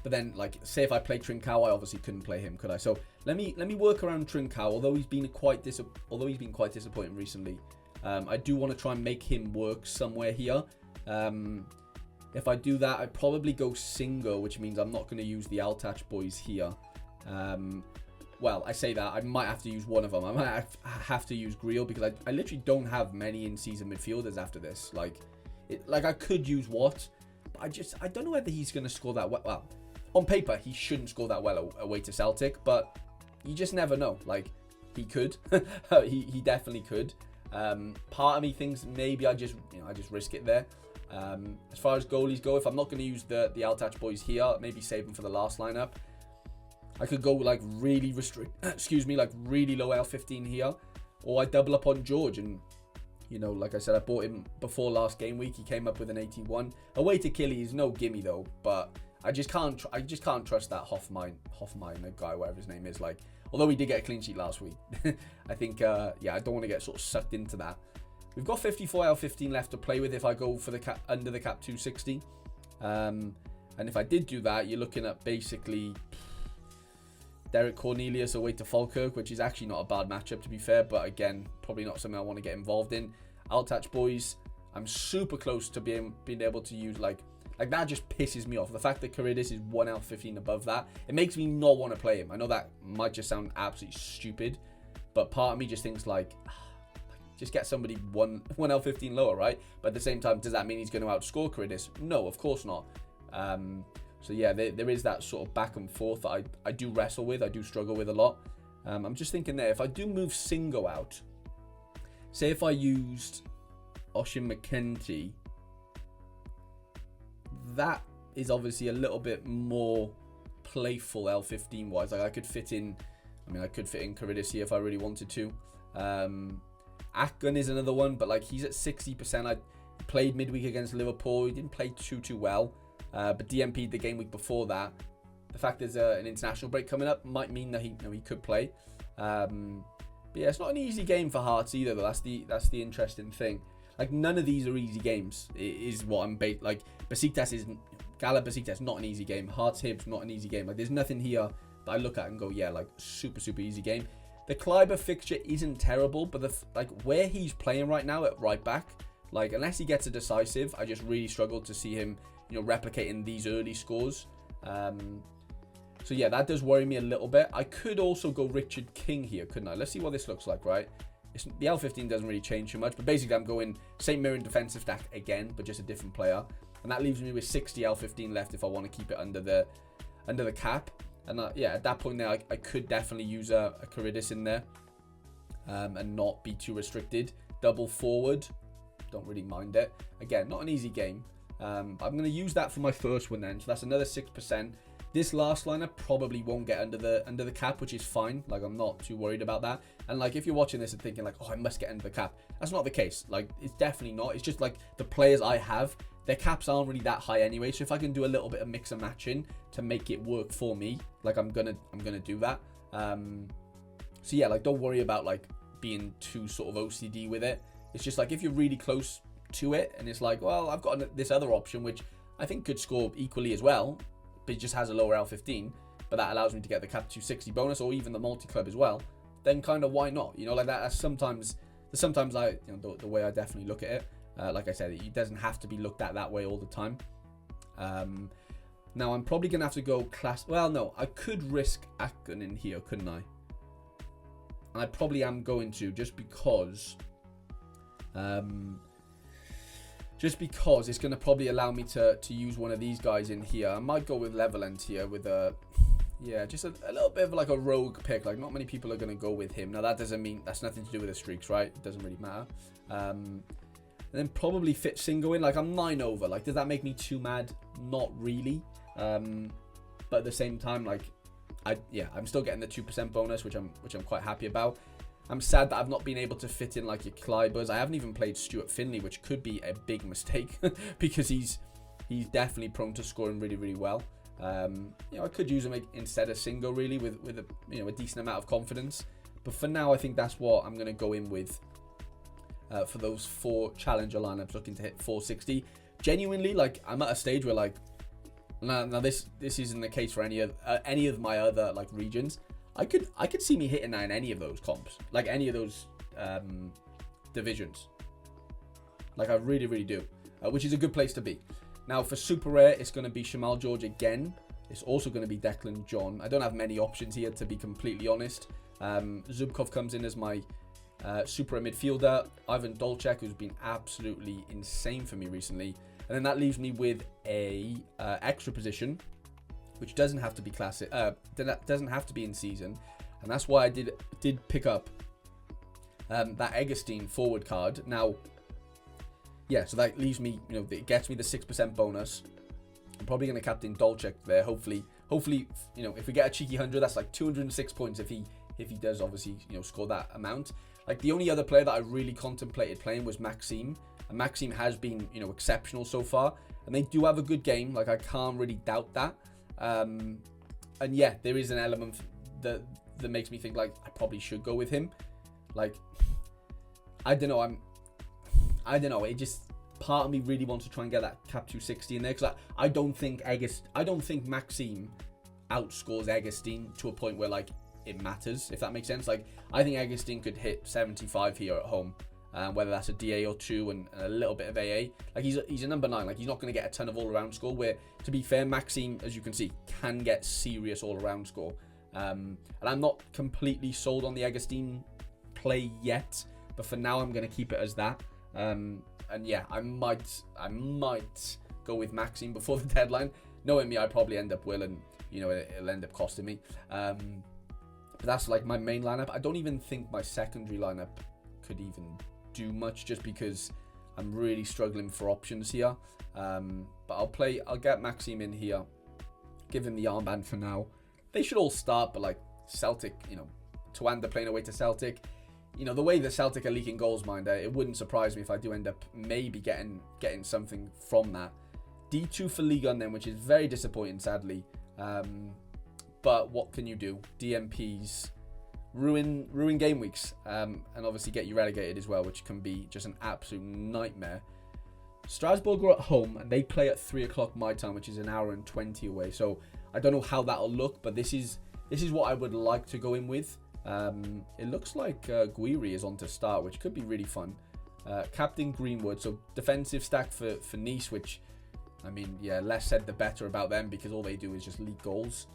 Speaker 1: But then, like, say if I played Trincão, I obviously couldn't play him, could I? So let me work around Trincão. Although he's been quite disappointing recently, I do want to try and make him work somewhere here. If I do that, I'd probably go Singo, which means I'm not going to use the Altach boys here. Well, I say that, I might have to use one of them. I might have to use Griel, because I literally don't have many in-season midfielders after this. Like, I could use Watt, but I don't know whether he's going to score that well. Well, on paper, he shouldn't score that well away to Celtic, but you just never know. Like, he could. he definitely could. Part of me thinks maybe I just risk it there. As far as goalies go, if I'm not going to use the Altach boys here, maybe save them for the last lineup. I could go, like, really like really low L15 here, or I double up on George. And, like I said, I bought him before last game week. He came up with an 81. Away to Killy is no gimme though, but I just can't trust that Hoffmine guy, whatever his name is. Like, although he did get a clean sheet last week, I think I don't want to get sort of sucked into that. We've got 54 L15 left to play with if I go for the under the cap 260. And if I did do that, you're looking at basically Derek Cornelius away to Falkirk, which is actually not a bad matchup, to be fair, but again, probably not something I want to get involved in. Altach boys, I'm super close to being able to use, like that just pisses me off. The fact that Caridis is 1 L15 above that, it makes me not want to play him. I know that might just sound absolutely stupid, but part of me just thinks, like, just get somebody 1 L15 lower, right? But at the same time, does that mean he's going to outscore Caridis? No, of course not. So yeah, there is that sort of back and forth that I do wrestle with, I do struggle with a lot. I'm just thinking there, if I do move Singo out, say if I used Oisin McKenty, that is obviously a little bit more playful L15 wise. Like, I could fit in Caridis here if I really wanted to. Akgun is another one, but, like, he's at 60%. I played midweek against Liverpool. He didn't play too well. But DMP'd the game week before that. The fact there's an international break coming up might mean that he could play. But yeah, it's not an easy game for Hearts either, though. That's the interesting thing. Like, none of these are easy games, is what I'm like. Besiktas is Gala Besiktas, not an easy game. Hearts Hibs, not an easy game. Like, there's nothing here that I look at and go, yeah, like, super easy game. The Kleiber fixture isn't terrible, but where he's playing right now at right back, like, unless he gets a decisive, I just really struggle to see him, replicating these early scores. So yeah, that does worry me a little bit. I could also go Richard King here, couldn't I? Let's see what this looks like, right? the L15 doesn't really change too much, but basically I'm going same mirror and defensive stack again, but just a different player. And that leaves me with 60 L15 left if I want to keep it under the cap. And yeah, at that point there, I could definitely use a Caridus in there and not be too restricted. Double forward, don't really mind it. Again, not an easy game. I'm going to use that for my first one then. So that's another 6%. This last lineup probably won't get under the cap, which is fine. Like, I'm not too worried about that. And like, if you're watching this and thinking like, oh, I must get under the cap, that's not the case. Like, it's definitely not. It's just like the players I have, their caps aren't really that high anyway. So if I can do a little bit of mix and matching to make it work for me, like I'm gonna do that. So yeah, like, don't worry about like being too sort of OCD with it. It's just like, if you're really close to it and it's like, well, I've got this other option which I think could score equally as well, but it just has a lower L15, but that allows me to get the cap 260 bonus or even the multi-club as well, then kind of why not? You know, like that. That's sometimes I, you know, the way I definitely look at it. Like I said, it doesn't have to be looked at that way all the time. Now I'm probably gonna have to go class. Well, no, I could risk Akon in here, couldn't I? And I probably am going to, just because it's going to probably allow me to use one of these guys in here. I might go with Leveland here with just a little bit of like a rogue pick. Like, not many people are going to go with him. Now, that doesn't mean, that's nothing to do with the streaks, right? It doesn't really matter. And then probably fit Singo in. Like, I'm 9 over. Like, does that make me too mad? Not really. But at the same time, like, I'm still getting the 2% bonus, which I'm quite happy about. I'm sad that I've not been able to fit in like your Klybers. I haven't even played Stuart Finley, which could be a big mistake because he's definitely prone to scoring really, really well. You know, I could use him instead of Singo really with a, you know, a decent amount of confidence. But for now, I think that's what I'm going to go in with for those 4 challenger lineups looking to hit 460. Genuinely, like, I'm at a stage where like, now this isn't the case for any of my other like regions. I could see me hitting that in any of those comps, like any of those divisions. Like, I really, really do, which is a good place to be. Now for super rare, it's going to be Shamal George again. It's also going to be Declan John. I don't have many options here, to be completely honest. Zubkov comes in as my super midfielder. Ivan Dolchek, who's been absolutely insane for me recently. And then that leaves me with a extra position, which doesn't have to be classic, doesn't have to be in season, and that's why I did pick up that Egerstein forward card. Now, yeah, so that leaves me, you know, it gets me the 6% bonus. I'm probably going to captain Dolchek there. Hopefully, you know, if we get a cheeky 100, that's like 206 points if he does obviously, you know, score that amount. Like, the only other player that I really contemplated playing was Maxime, and Maxime has been, you know, exceptional so far, and they do have a good game. Like, I can't really doubt that. And yeah, there is an element that makes me think like I probably should go with him. Like, I don't know. It just, part of me really wants to try and get that cap 260 in there, because I don't think Maxime outscores Egerstein to a point where like it matters, if that makes sense. Like, I think Egerstein could hit 75 here at home. Whether that's a DA or 2 and a little bit of AA. Like, he's a number 9. Like, he's not going to get a ton of all-around score, where, to be fair, Maxime, as you can see, can get serious all-around score. And I'm not completely sold on the Egerstein play yet, but for now I'm going to keep it as that. And yeah, I might go with Maxime before the deadline. Knowing me, I probably end up will, and, you know, it'll end up costing me. But that's like my main lineup. I don't even think my secondary lineup could even do much, just because I'm really struggling for options here. But I'll get Maxime in here, give him the armband for now. They should all start, but like Celtic, you know, Tawanda playing away to Celtic, you know, the way the Celtic are leaking goals, mind, it wouldn't surprise me if I do end up maybe getting something from that. D2 for Ligue 1 then, which is very disappointing, sadly. But what can you do? DMPs ruin game weeks, and obviously get you relegated as well, which can be just an absolute nightmare. Strasbourg are at home, and they play at 3 o'clock my time, which is an hour and 20 away. So I don't know how that'll look, but this is what I would like to go in with. It looks like Guiri is on to start, which could be really fun. Captain Greenwood, so defensive stack for Nice, which, I mean, yeah, less said the better about them, because all they do is just leak goals.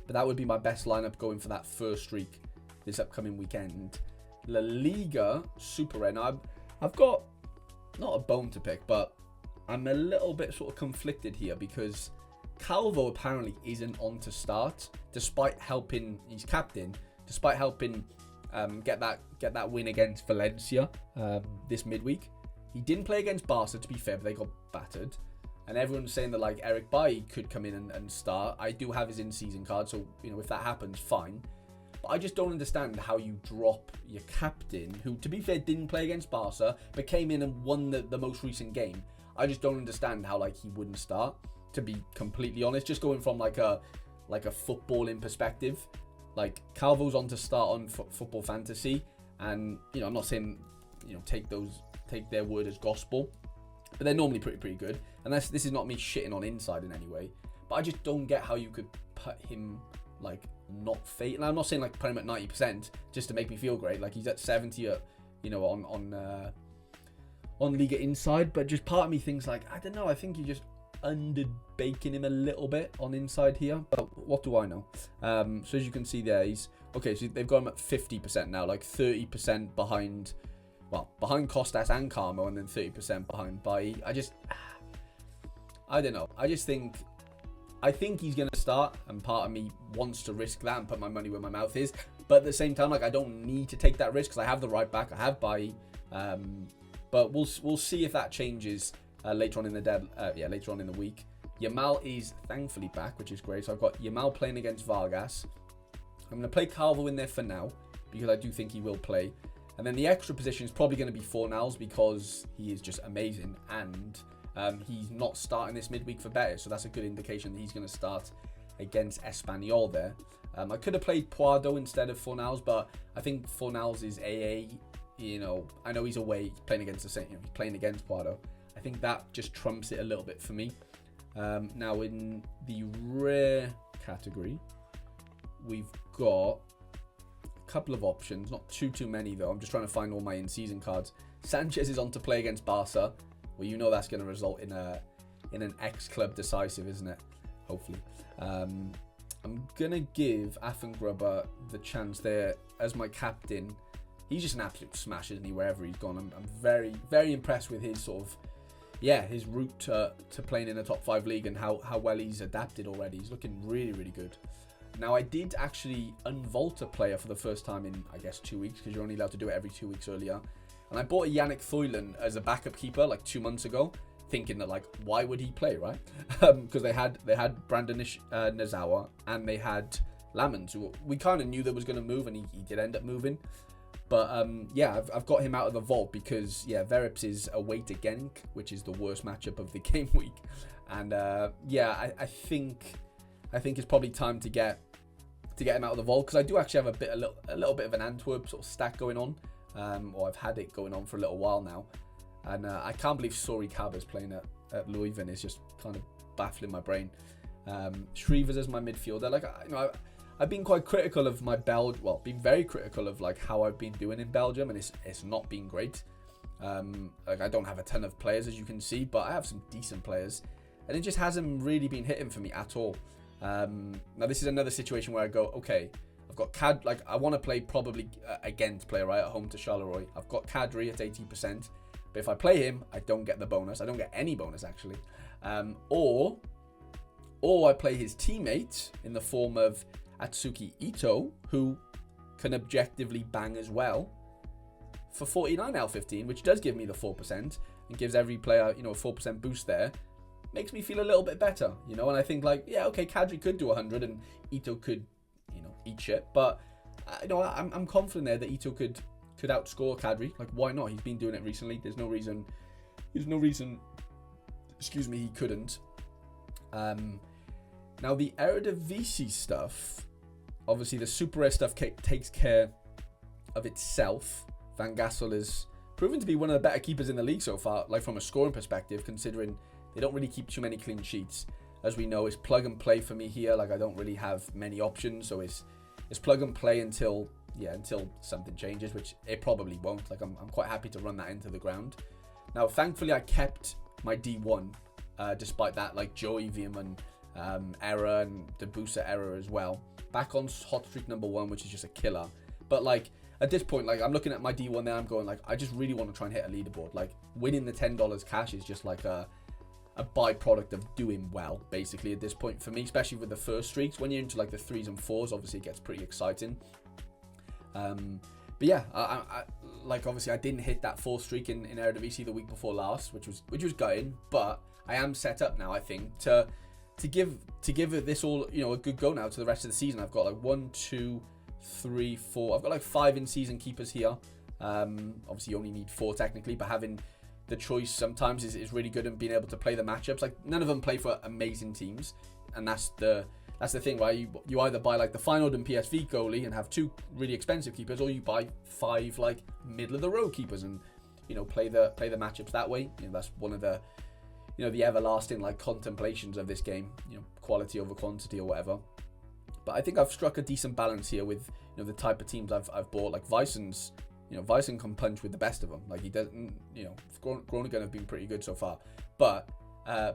Speaker 1: But that would be my best lineup going for that first streak this upcoming weekend. La Liga Super. Now, I've got not a bone to pick, but I'm a little bit sort of conflicted here because Calvo apparently isn't on to start, despite helping. He's captain, despite helping get that win against Valencia this midweek. He didn't play against Barca, to be fair, but they got battered. And everyone's saying that like Eric Bailly could come in and start. I do have his in-season card, so if that happens, fine. But I just don't understand how you drop your captain, who, to be fair, didn't play against Barca, but came in and won the most recent game. I just don't understand how like he wouldn't start. To be completely honest, just going from like a footballing perspective, like Calvo's on to start on Football Fantasy, and I'm not saying take their word as gospel, but they're normally pretty good. And this is not me shitting on Inside in any way, but I just don't get how you could put him like not fate. And I'm not saying like put him at 90% just to make me feel great. Like he's at 70 at on Liga Inside, but just part of me thinks like I don't know. I think you just under baking him a little bit on Inside here, but what do I know? So as you can see there, he's okay. So they've got him at 50% now, like 30% behind Costas and Carmo, and then 30% behind Bailly. I don't know. I think he's gonna start, and part of me wants to risk that and put my money where my mouth is. But at the same time, like I don't need to take that risk because I have the right back. I have Bailly, but we'll see if that changes later on in the week. Yamal is thankfully back, which is great. So I've got Yamal playing against Vargas. I'm gonna play Calvo in there for now because I do think he will play. And then the extra position is probably going to be Fornals because he is just amazing, and he's not starting this midweek for Betis, so that's a good indication that he's going to start against Espanyol there. I could have played Puado instead of Fornals, but I think Fornals is AA. I know he's away, he's playing against the same. He's playing against Puado. I think that just trumps it a little bit for me. Now in the rare category, we've got couple of options, not too many though. I'm just trying to find all my in-season cards. Sanchez is on to play against Barca. Well, that's going to result in an ex-club decisive, isn't it? Hopefully. I'm gonna give Affengrubber the chance there as my captain. He's just an absolute smash, isn't he? Wherever he's gone, I'm very, very impressed with his sort of his route to playing in a top 5 league and how well he's adapted already. He's looking really, really good. Now, I did actually unvault a player for the first time in, I guess, 2 weeks, because you're only allowed to do it every 2 weeks earlier. And I bought a Yannick Thuylin as a backup keeper like 2 months ago, thinking that, like, why would he play, right? Because they had Brandon Nazawa and they had Lamens, who we kind of knew that was going to move, and he did end up moving. But, I've got him out of the vault because, Verips is away to Genk, which is the worst matchup of the game week. And, I think it's probably time to get him out of the vault, because I do actually have a little bit of an Antwerp sort of stack going on, or I've had it going on for a little while now, and I can't believe Sori Caba's playing at Leuven. It's just kind of baffling my brain. Shrevers as my midfielder. Like I've been quite critical of my been very critical of like how I've been doing in Belgium, and it's not been great. Like I don't have a ton of players, as you can see, but I have some decent players, and it just hasn't really been hitting for me at all. Now this is another situation where I go, okay, I've got I want to play probably against play right at home to Charleroi. I've got Kadri at 80%, but if I play him, I don't get the bonus. I don't get any bonus actually. Or I play his teammate in the form of Atsuki Ito, who can objectively bang as well, for 49 L15, which does give me the 4% and gives every player, a 4% boost there. Makes me feel a little bit better, and I think Kadri could do 100 and Ito could, eat shit, but I'm confident there that Ito could outscore Kadri. Like, why not? He's been doing it recently. There's no reason, he couldn't. Now the Eredivisie stuff, obviously the Super Rare stuff takes care of itself. Van Gassel is proven to be one of the better keepers in the league so far, like from a scoring perspective, considering they don't really keep too many clean sheets. As we know, it's plug and play for me here. Like, I don't really have many options, so it's plug and play until something changes, which it probably won't. Like, I'm quite happy to run that into the ground. Now, thankfully, I kept my D1, despite that, like, Joey Veerman error and Debusa error as well. Back on hot streak number 1, which is just a killer. But, like, at this point, like, I'm looking at my D1 there, I'm going, like, I just really want to try and hit a leaderboard. Like, winning the $10 cash is just like a byproduct of doing well, basically, at this point for me, especially with the first streaks. When you're into like the 3s and 4s, obviously it gets pretty exciting. But yeah, I like, obviously I didn't hit that 4th streak in Eredivisie the week before last, which was gutting, but I am set up now, I think, to give it this all, you know, a good go now to the rest of the season. I've got like 1, 2, 3, 4. I've got like 5 in-season keepers here. Obviously you only need 4 technically, but having the choice sometimes is really good, and being able to play the matchups. Like, none of them play for amazing teams, and that's the thing, right? You either buy like the Feyenoord and PSV goalie and have 2 really expensive keepers, or you buy 5 like middle of the road keepers and, you know, play the matchups that way. You know, that's one of the, you know, the everlasting like contemplations of this game, you know, quality over quantity or whatever. But I think I've struck a decent balance here with, you know, the type of teams I've bought. Like Weissen's, you know, Weissen can punch with the best of them. Like, he doesn't, you know, Groningen have been pretty good so far, but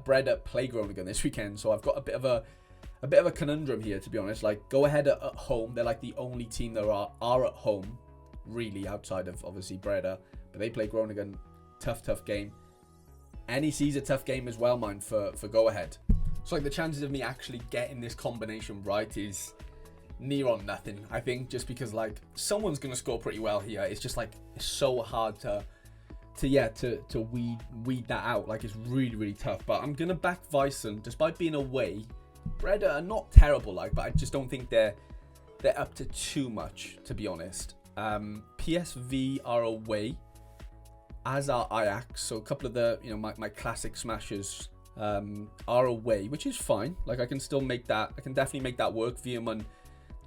Speaker 1: Breda play Groningen this weekend, so I've got a bit of a conundrum here, to be honest. Like, Go Ahead at home, they're like the only team that are at home, really, outside of obviously Breda, but they play Groningen. Tough game. NEC's a tough game as well, mind, for Go Ahead. So like, the chances of me actually getting this combination right is near on nothing, I think, just because like someone's gonna score pretty well here. It's just like, it's so hard to weed that out. Like, it's really tough. But I'm gonna back Weissen, despite being away. Breda are not terrible, like, but I just don't think they're up to too much, to be honest. PSV are away, as are Ajax. So a couple of the, you know, my classic smashers are away, which is fine. Like, I can still make that. I can definitely make that work. Veerman,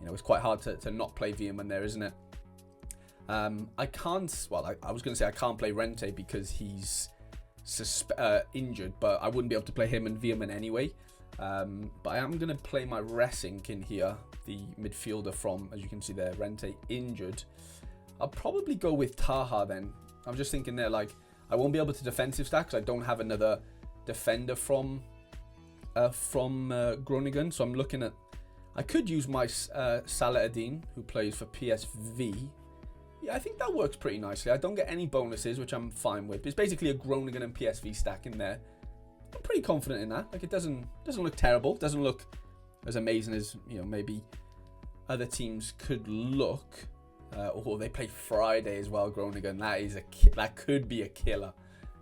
Speaker 1: you know, it's quite hard to not play Veerman there, isn't it? I can't. Well, I was going to say I can't play Rente because he's injured, but I wouldn't be able to play him and Veerman anyway. But I am going to play my Ressink in here, the midfielder from, as you can see there, Rente injured. I'll probably go with Taha then. I'm just thinking there, like, I won't be able to defensive stack because I don't have another defender from Groningen. So I'm looking at, I could use my Salah-Eddin, who plays for PSV. Yeah, I think that works pretty nicely. I don't get any bonuses, which I'm fine with. It's basically a Groningen and PSV stack in there. I'm pretty confident in that. Like, it doesn't look terrible. Doesn't look as amazing as, you know, maybe other teams could look. Or they play Friday as well, Groningen. That could be a killer.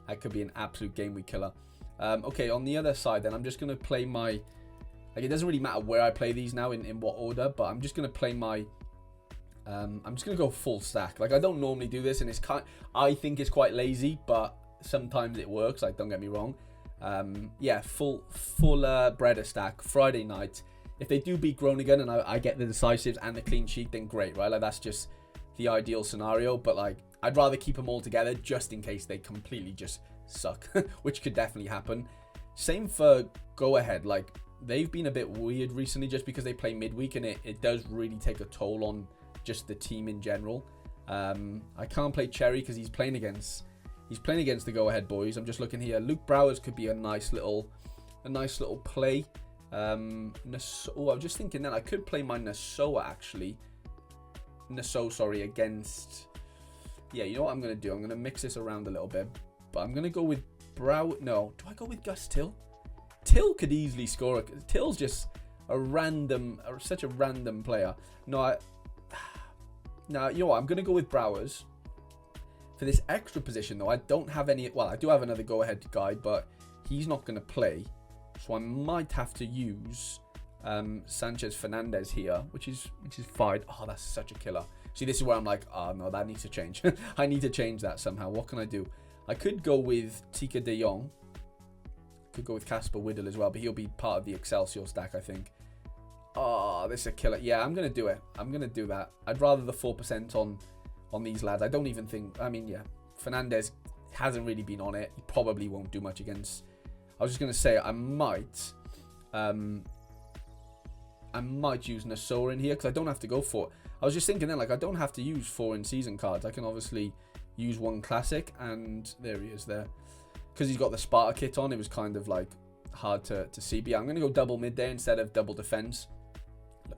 Speaker 1: That could be an absolute game week killer. Okay, on the other side then, I'm just going to play my... Like, it doesn't really matter where I play these now, in what order, but I'm just going to play my... I'm just going to go full stack. Like, I don't normally do this, and I think it's quite lazy, but sometimes it works. Like, don't get me wrong. Yeah, full Breda stack, Friday night. If they do beat Groningen and I get the decisives and the clean sheet, then great, right? Like, that's just the ideal scenario, but like, I'd rather keep them all together just in case they completely just suck, which could definitely happen. Same for Go Ahead. Like, they've been a bit weird recently just because they play midweek, and it does really take a toll on just the team in general. I can't play Cherry because he's playing against the Go Ahead boys. I'm just looking here. Luke Browers could be a nice little play. I'm just thinking that I could play my Nassau actually. Sorry, against... Yeah, you know what I'm going to do? I'm going to mix this around a little bit. But I'm going to go with No, do I go with Gus Till? Till could easily score. Till's just such a random player. No, you know what? I'm going to go with Browers. For this extra position, though, I don't have any... Well, I do have another go-ahead guy, but he's not going to play. So I might have to use Sanchez Fernandez here, which is fine. Oh, that's such a killer. See, this is where I'm like, oh, no, that needs to change. I need to change that somehow. What can I do? I could go with Tika de Jong. Could go with Casper Whittle as well, but he'll be part of the Excelsior stack, I think. Oh, this is a killer. Yeah, I'm going to do it. I'm going to do that. I'd rather the 4% on these lads. I don't even think... I mean, yeah, Fernandez hasn't really been on it. He probably won't do much against... I was just going to say, I might use Nassau in here because I don't have to go for... I was just thinking then, like, I don't have to use 4 in-season cards. I can obviously use 1 classic, and there he is there. Because he's got the Sparta kit on, it was kind of, like, hard to see. But yeah, I'm going to go double mid there instead of double defense.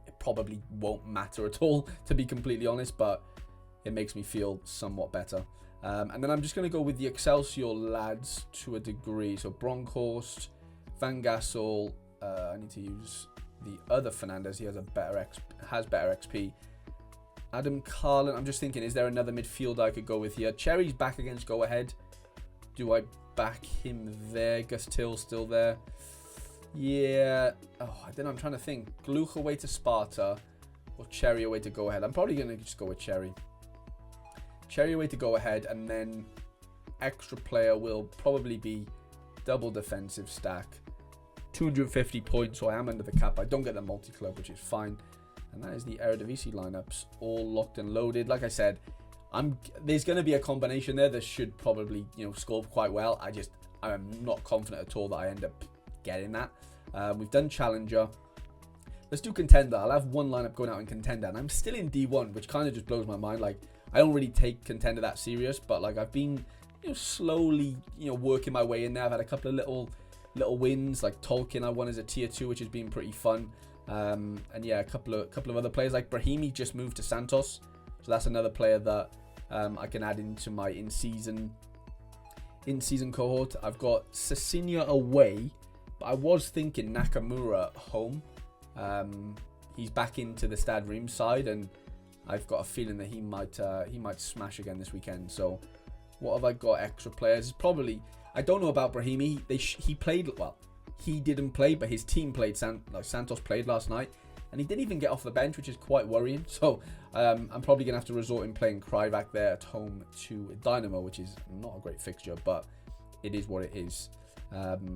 Speaker 1: It probably won't matter at all, to be completely honest, but it makes me feel somewhat better. And then I'm just going to go with the Excelsior lads to a degree. So Bronkhorst, Van Gassel. I need to use the other Fernandez. He has better XP. Adam Carlin. I'm just thinking, is there another midfielder I could go with here? Cherry's back against Go Ahead. Do I back him there? Gus Till still there. Yeah. Oh, I don't know. I'm trying to think. Gluch away to Sparta or Cherry away to Go Ahead. I'm probably going to just go with Cherry. Cherry away to Go Ahead, and then extra player will probably be double defensive stack. 250 points, so I am under the cap. I don't get the multi-club, which is fine. And that is the Eredivisie lineups, all locked and loaded. Like I said, there's going to be a combination there that should probably, score quite well. I'm not confident at all that I end up getting that. We've done Challenger. Let's do Contender. I'll have one lineup going out in Contender, and I'm still in D1, which kind of just blows my mind. Like, I don't really take Contender that serious, but like I've been, slowly, working my way in there. I've had a couple of little wins, like Tolkien I won as a tier 2, which has been pretty fun. And yeah, a couple of other players like Brahimi just moved to Santos, so that's another player that I can add into my in-season cohort. I've got Cecilia away, but I was thinking Nakamura at home. He's back into the Stade Reims side, and I've got a feeling that he might smash again this weekend. So what have I got extra players? Probably, I don't know about Brahimi. He played, well, he didn't play, but his team played. Santos played last night, and he didn't even get off the bench, which is quite worrying. So I'm probably gonna have to resort in playing Krivak there at home to Dynamo, which is not a great fixture, but it is what it is.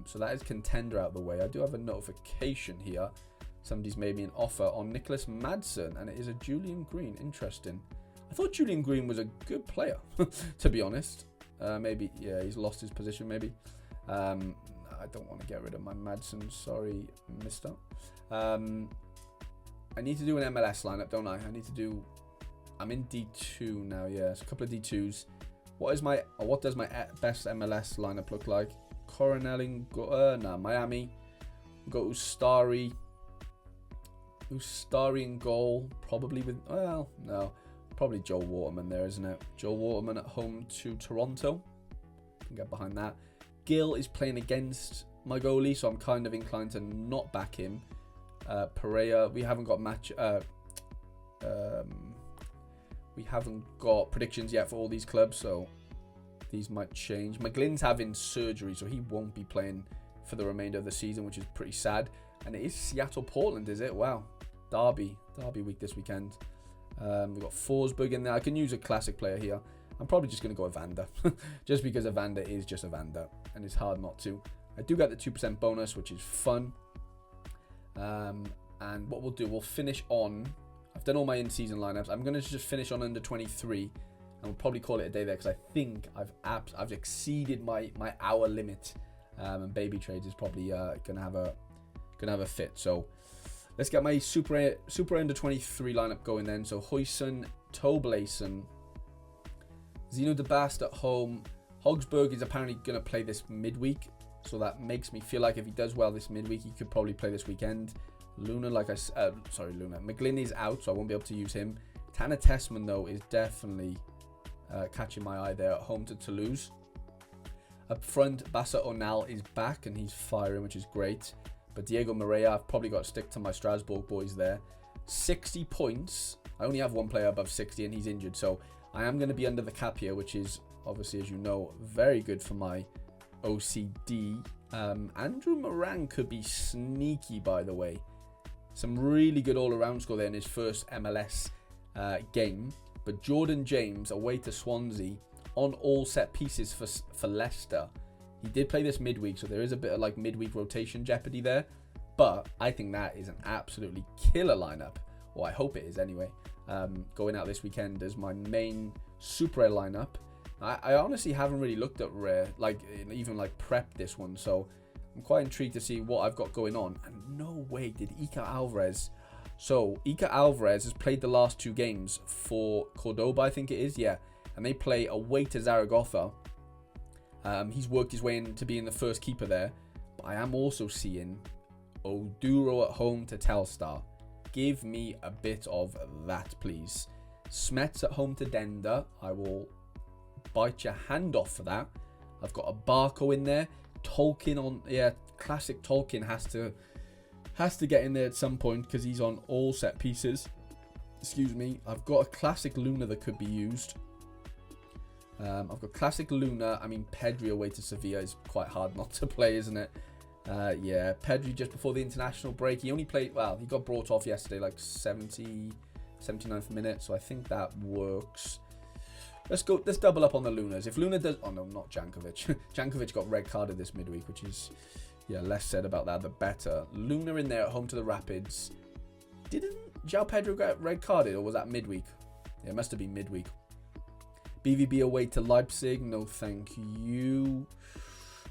Speaker 1: So that is Contender out of the way. I do have a notification here. Somebody's made me an offer on Nicholas Madsen, and it is a Julian Green. Interesting. I thought Julian Green was a good player, to be honest. Maybe, yeah, he's lost his position, maybe. I don't want to get rid of my Madsen. Sorry, mister. I need to do an MLS lineup, don't I? I'm in D2 now, yeah. It's a couple of D2s. What does my best MLS lineup look like? Coronel in Miami. We've got Ustari in goal, probably with, well, no, probably Joel Waterman there, isn't it? Joel Waterman at home to Toronto. Can get behind that. Gill is playing against my goalie, so I'm kind of inclined to not back him. Pereira, we haven't got we haven't got predictions yet for all these clubs, so these might change. McGlynn's having surgery, so he won't be playing for the remainder of the season, which is pretty sad. And it is Seattle-Portland, is it? Wow. Derby week this weekend. We've got Forsberg in there. I can use a classic player here. I'm probably just going to go Evander. Just because Evander is just Evander. And it's hard not to. I do get the 2% bonus, which is fun. And what we'll do, we'll finish on... I've done all my in-season lineups. I'm going to just finish on under 23. And we'll probably call it a day there, because I think I've exceeded my hour limit. And Baby Trades is probably going to have a fit. So let's get my super under 23 lineup going then. So Huyson, Toblason, Zeno de Bast at home. Hogsburg is apparently going to play this midweek, so that makes me feel like if he does well this midweek, he could probably play this weekend. McGlynn is out, so I won't be able to use him. Tanner Tessman though is definitely catching my eye there at home to Toulouse. Up front, Bassa Onal is back and he's firing, which is great. But Diego Moreira, I've probably got to stick to my Strasbourg boys there. 60 points. I only have one player above 60 and he's injured. So I am going to be under the cap here, which is obviously, as you know, very good for my OCD. Andrew Moran could be sneaky, by the way. Some really good all-around score there in his first MLS game. But Jordan James away to Swansea on all set pieces for Leicester. He did play this midweek, so there is a bit of like midweek rotation jeopardy there. But I think that is an absolutely killer lineup. Well, I hope it is anyway. Going out this weekend as my main Super Rare lineup. I honestly haven't really looked at Rare, like even like prepped this one. So I'm quite intrigued to see what I've got going on. And no way did Iker Alvarez. So Iker Alvarez has played the last 2 games for Cordoba, I think it is, yeah. And they play away to Zaragoza. He's worked his way into being the first keeper there. But I am also seeing Oduro at home to Telstar. Give me a bit of that, please. Smets at home to Denda. I will bite your hand off for that. I've got a Barco in there. Tolkien on, yeah, classic Tolkien has to get in there at some point because he's on all set pieces. Excuse me. I've got a classic Luna that could be used. I've got classic Luna. I mean, Pedri away to Sevilla is quite hard not to play, isn't it? Yeah, Pedri just before the international break. He only played, well, he got brought off yesterday, like 79th minute. So I think that works. Let's double up on the Lunas. If Luna does, oh no, not Jankovic. Jankovic got red carded this midweek, which is, yeah, less said about that, the better. Luna in there at home to the Rapids. Didn't João Pedro get red carded, or was that midweek? Yeah, it must have been midweek. BVB away to Leipzig. No, thank you.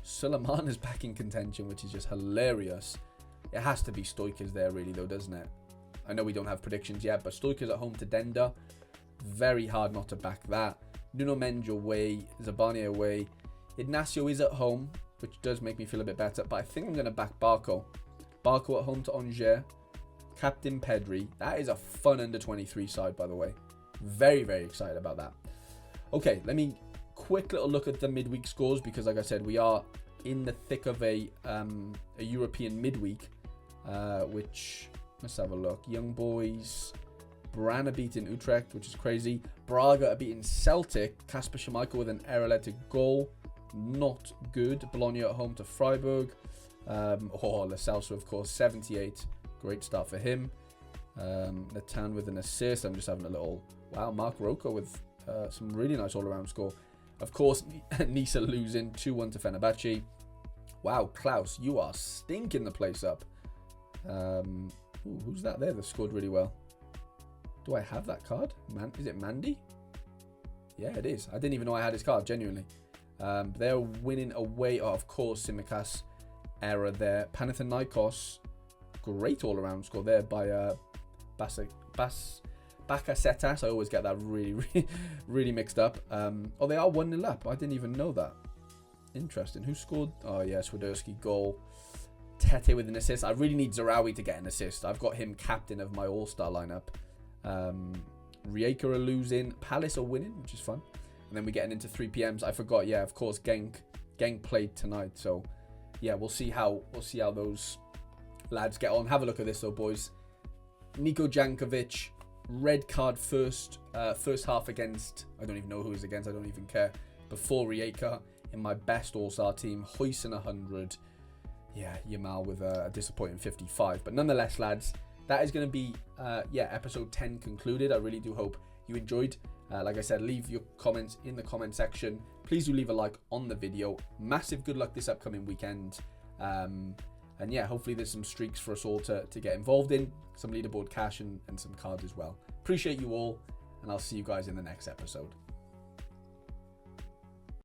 Speaker 1: Suleiman is back in contention, which is just hilarious. It has to be Stoikers there, really, though, doesn't it? I know we don't have predictions yet, but Stoikers at home to Denda. Very hard not to back that. Nuno Mendes away. Zabani away. Ignacio is at home, which does make me feel a bit better, but I think I'm going to back Barco. Barco at home to Angers. Captain Pedri. That is a fun under-23 side, by the way. Very, very excited about that. Okay, let me quick little look at the midweek scores because, like I said, we are in the thick of a European midweek, which, let's have a look. Young Boys, Brann are beating Utrecht, which is crazy. Braga are beating Celtic. Kasper Schmeichel with an error-led to goal. Not good. Bologna at home to Freiburg. Lo Celso, of course, 78. Great start for him. Natan with an assist. I'm just having a little, wow, Mark Rocco with some really nice all-around score. Of course, Nice are losing 2-1 to Fenerbahce. Wow, Klaus, you are stinking the place up. Who's that there that scored really well? Do I have that card? Is it Mandy? Yeah, it is. I didn't even know I had his card, genuinely. They're winning away. Oh, of course, Simicas error there. Panathinaikos, great all-around score there by Bakasetas. I always get that really mixed up. Oh, they are 1-0 up. I didn't even know that. Interesting. Who scored? Oh, yeah, Swiderski goal. Tete with an assist. I really need Zarawi to get an assist. I've got him captain of my all-star lineup. Rijeka are losing. Palace are winning, which is fun. And then we're getting into 3 PMs. I forgot, yeah, of course, Genk played tonight. So, yeah, we'll see how those lads get on. Have a look at this, though, boys. Niko Jankovic, red card first half against, I don't even know who he's against. I don't even care. Before Rijeka in my best all-star team. Huijsen 100. Yeah, Yamal with a disappointing 55. But nonetheless, lads, that is going to be, episode 10 concluded. I really do hope you enjoyed. Like I said, leave your comments in the comment section. Please do leave a like on the video. Massive good luck this upcoming weekend. And yeah, hopefully there's some streaks for us all to get involved in. Some leaderboard cash and some cards as well. Appreciate you all. And I'll see you guys in the next episode.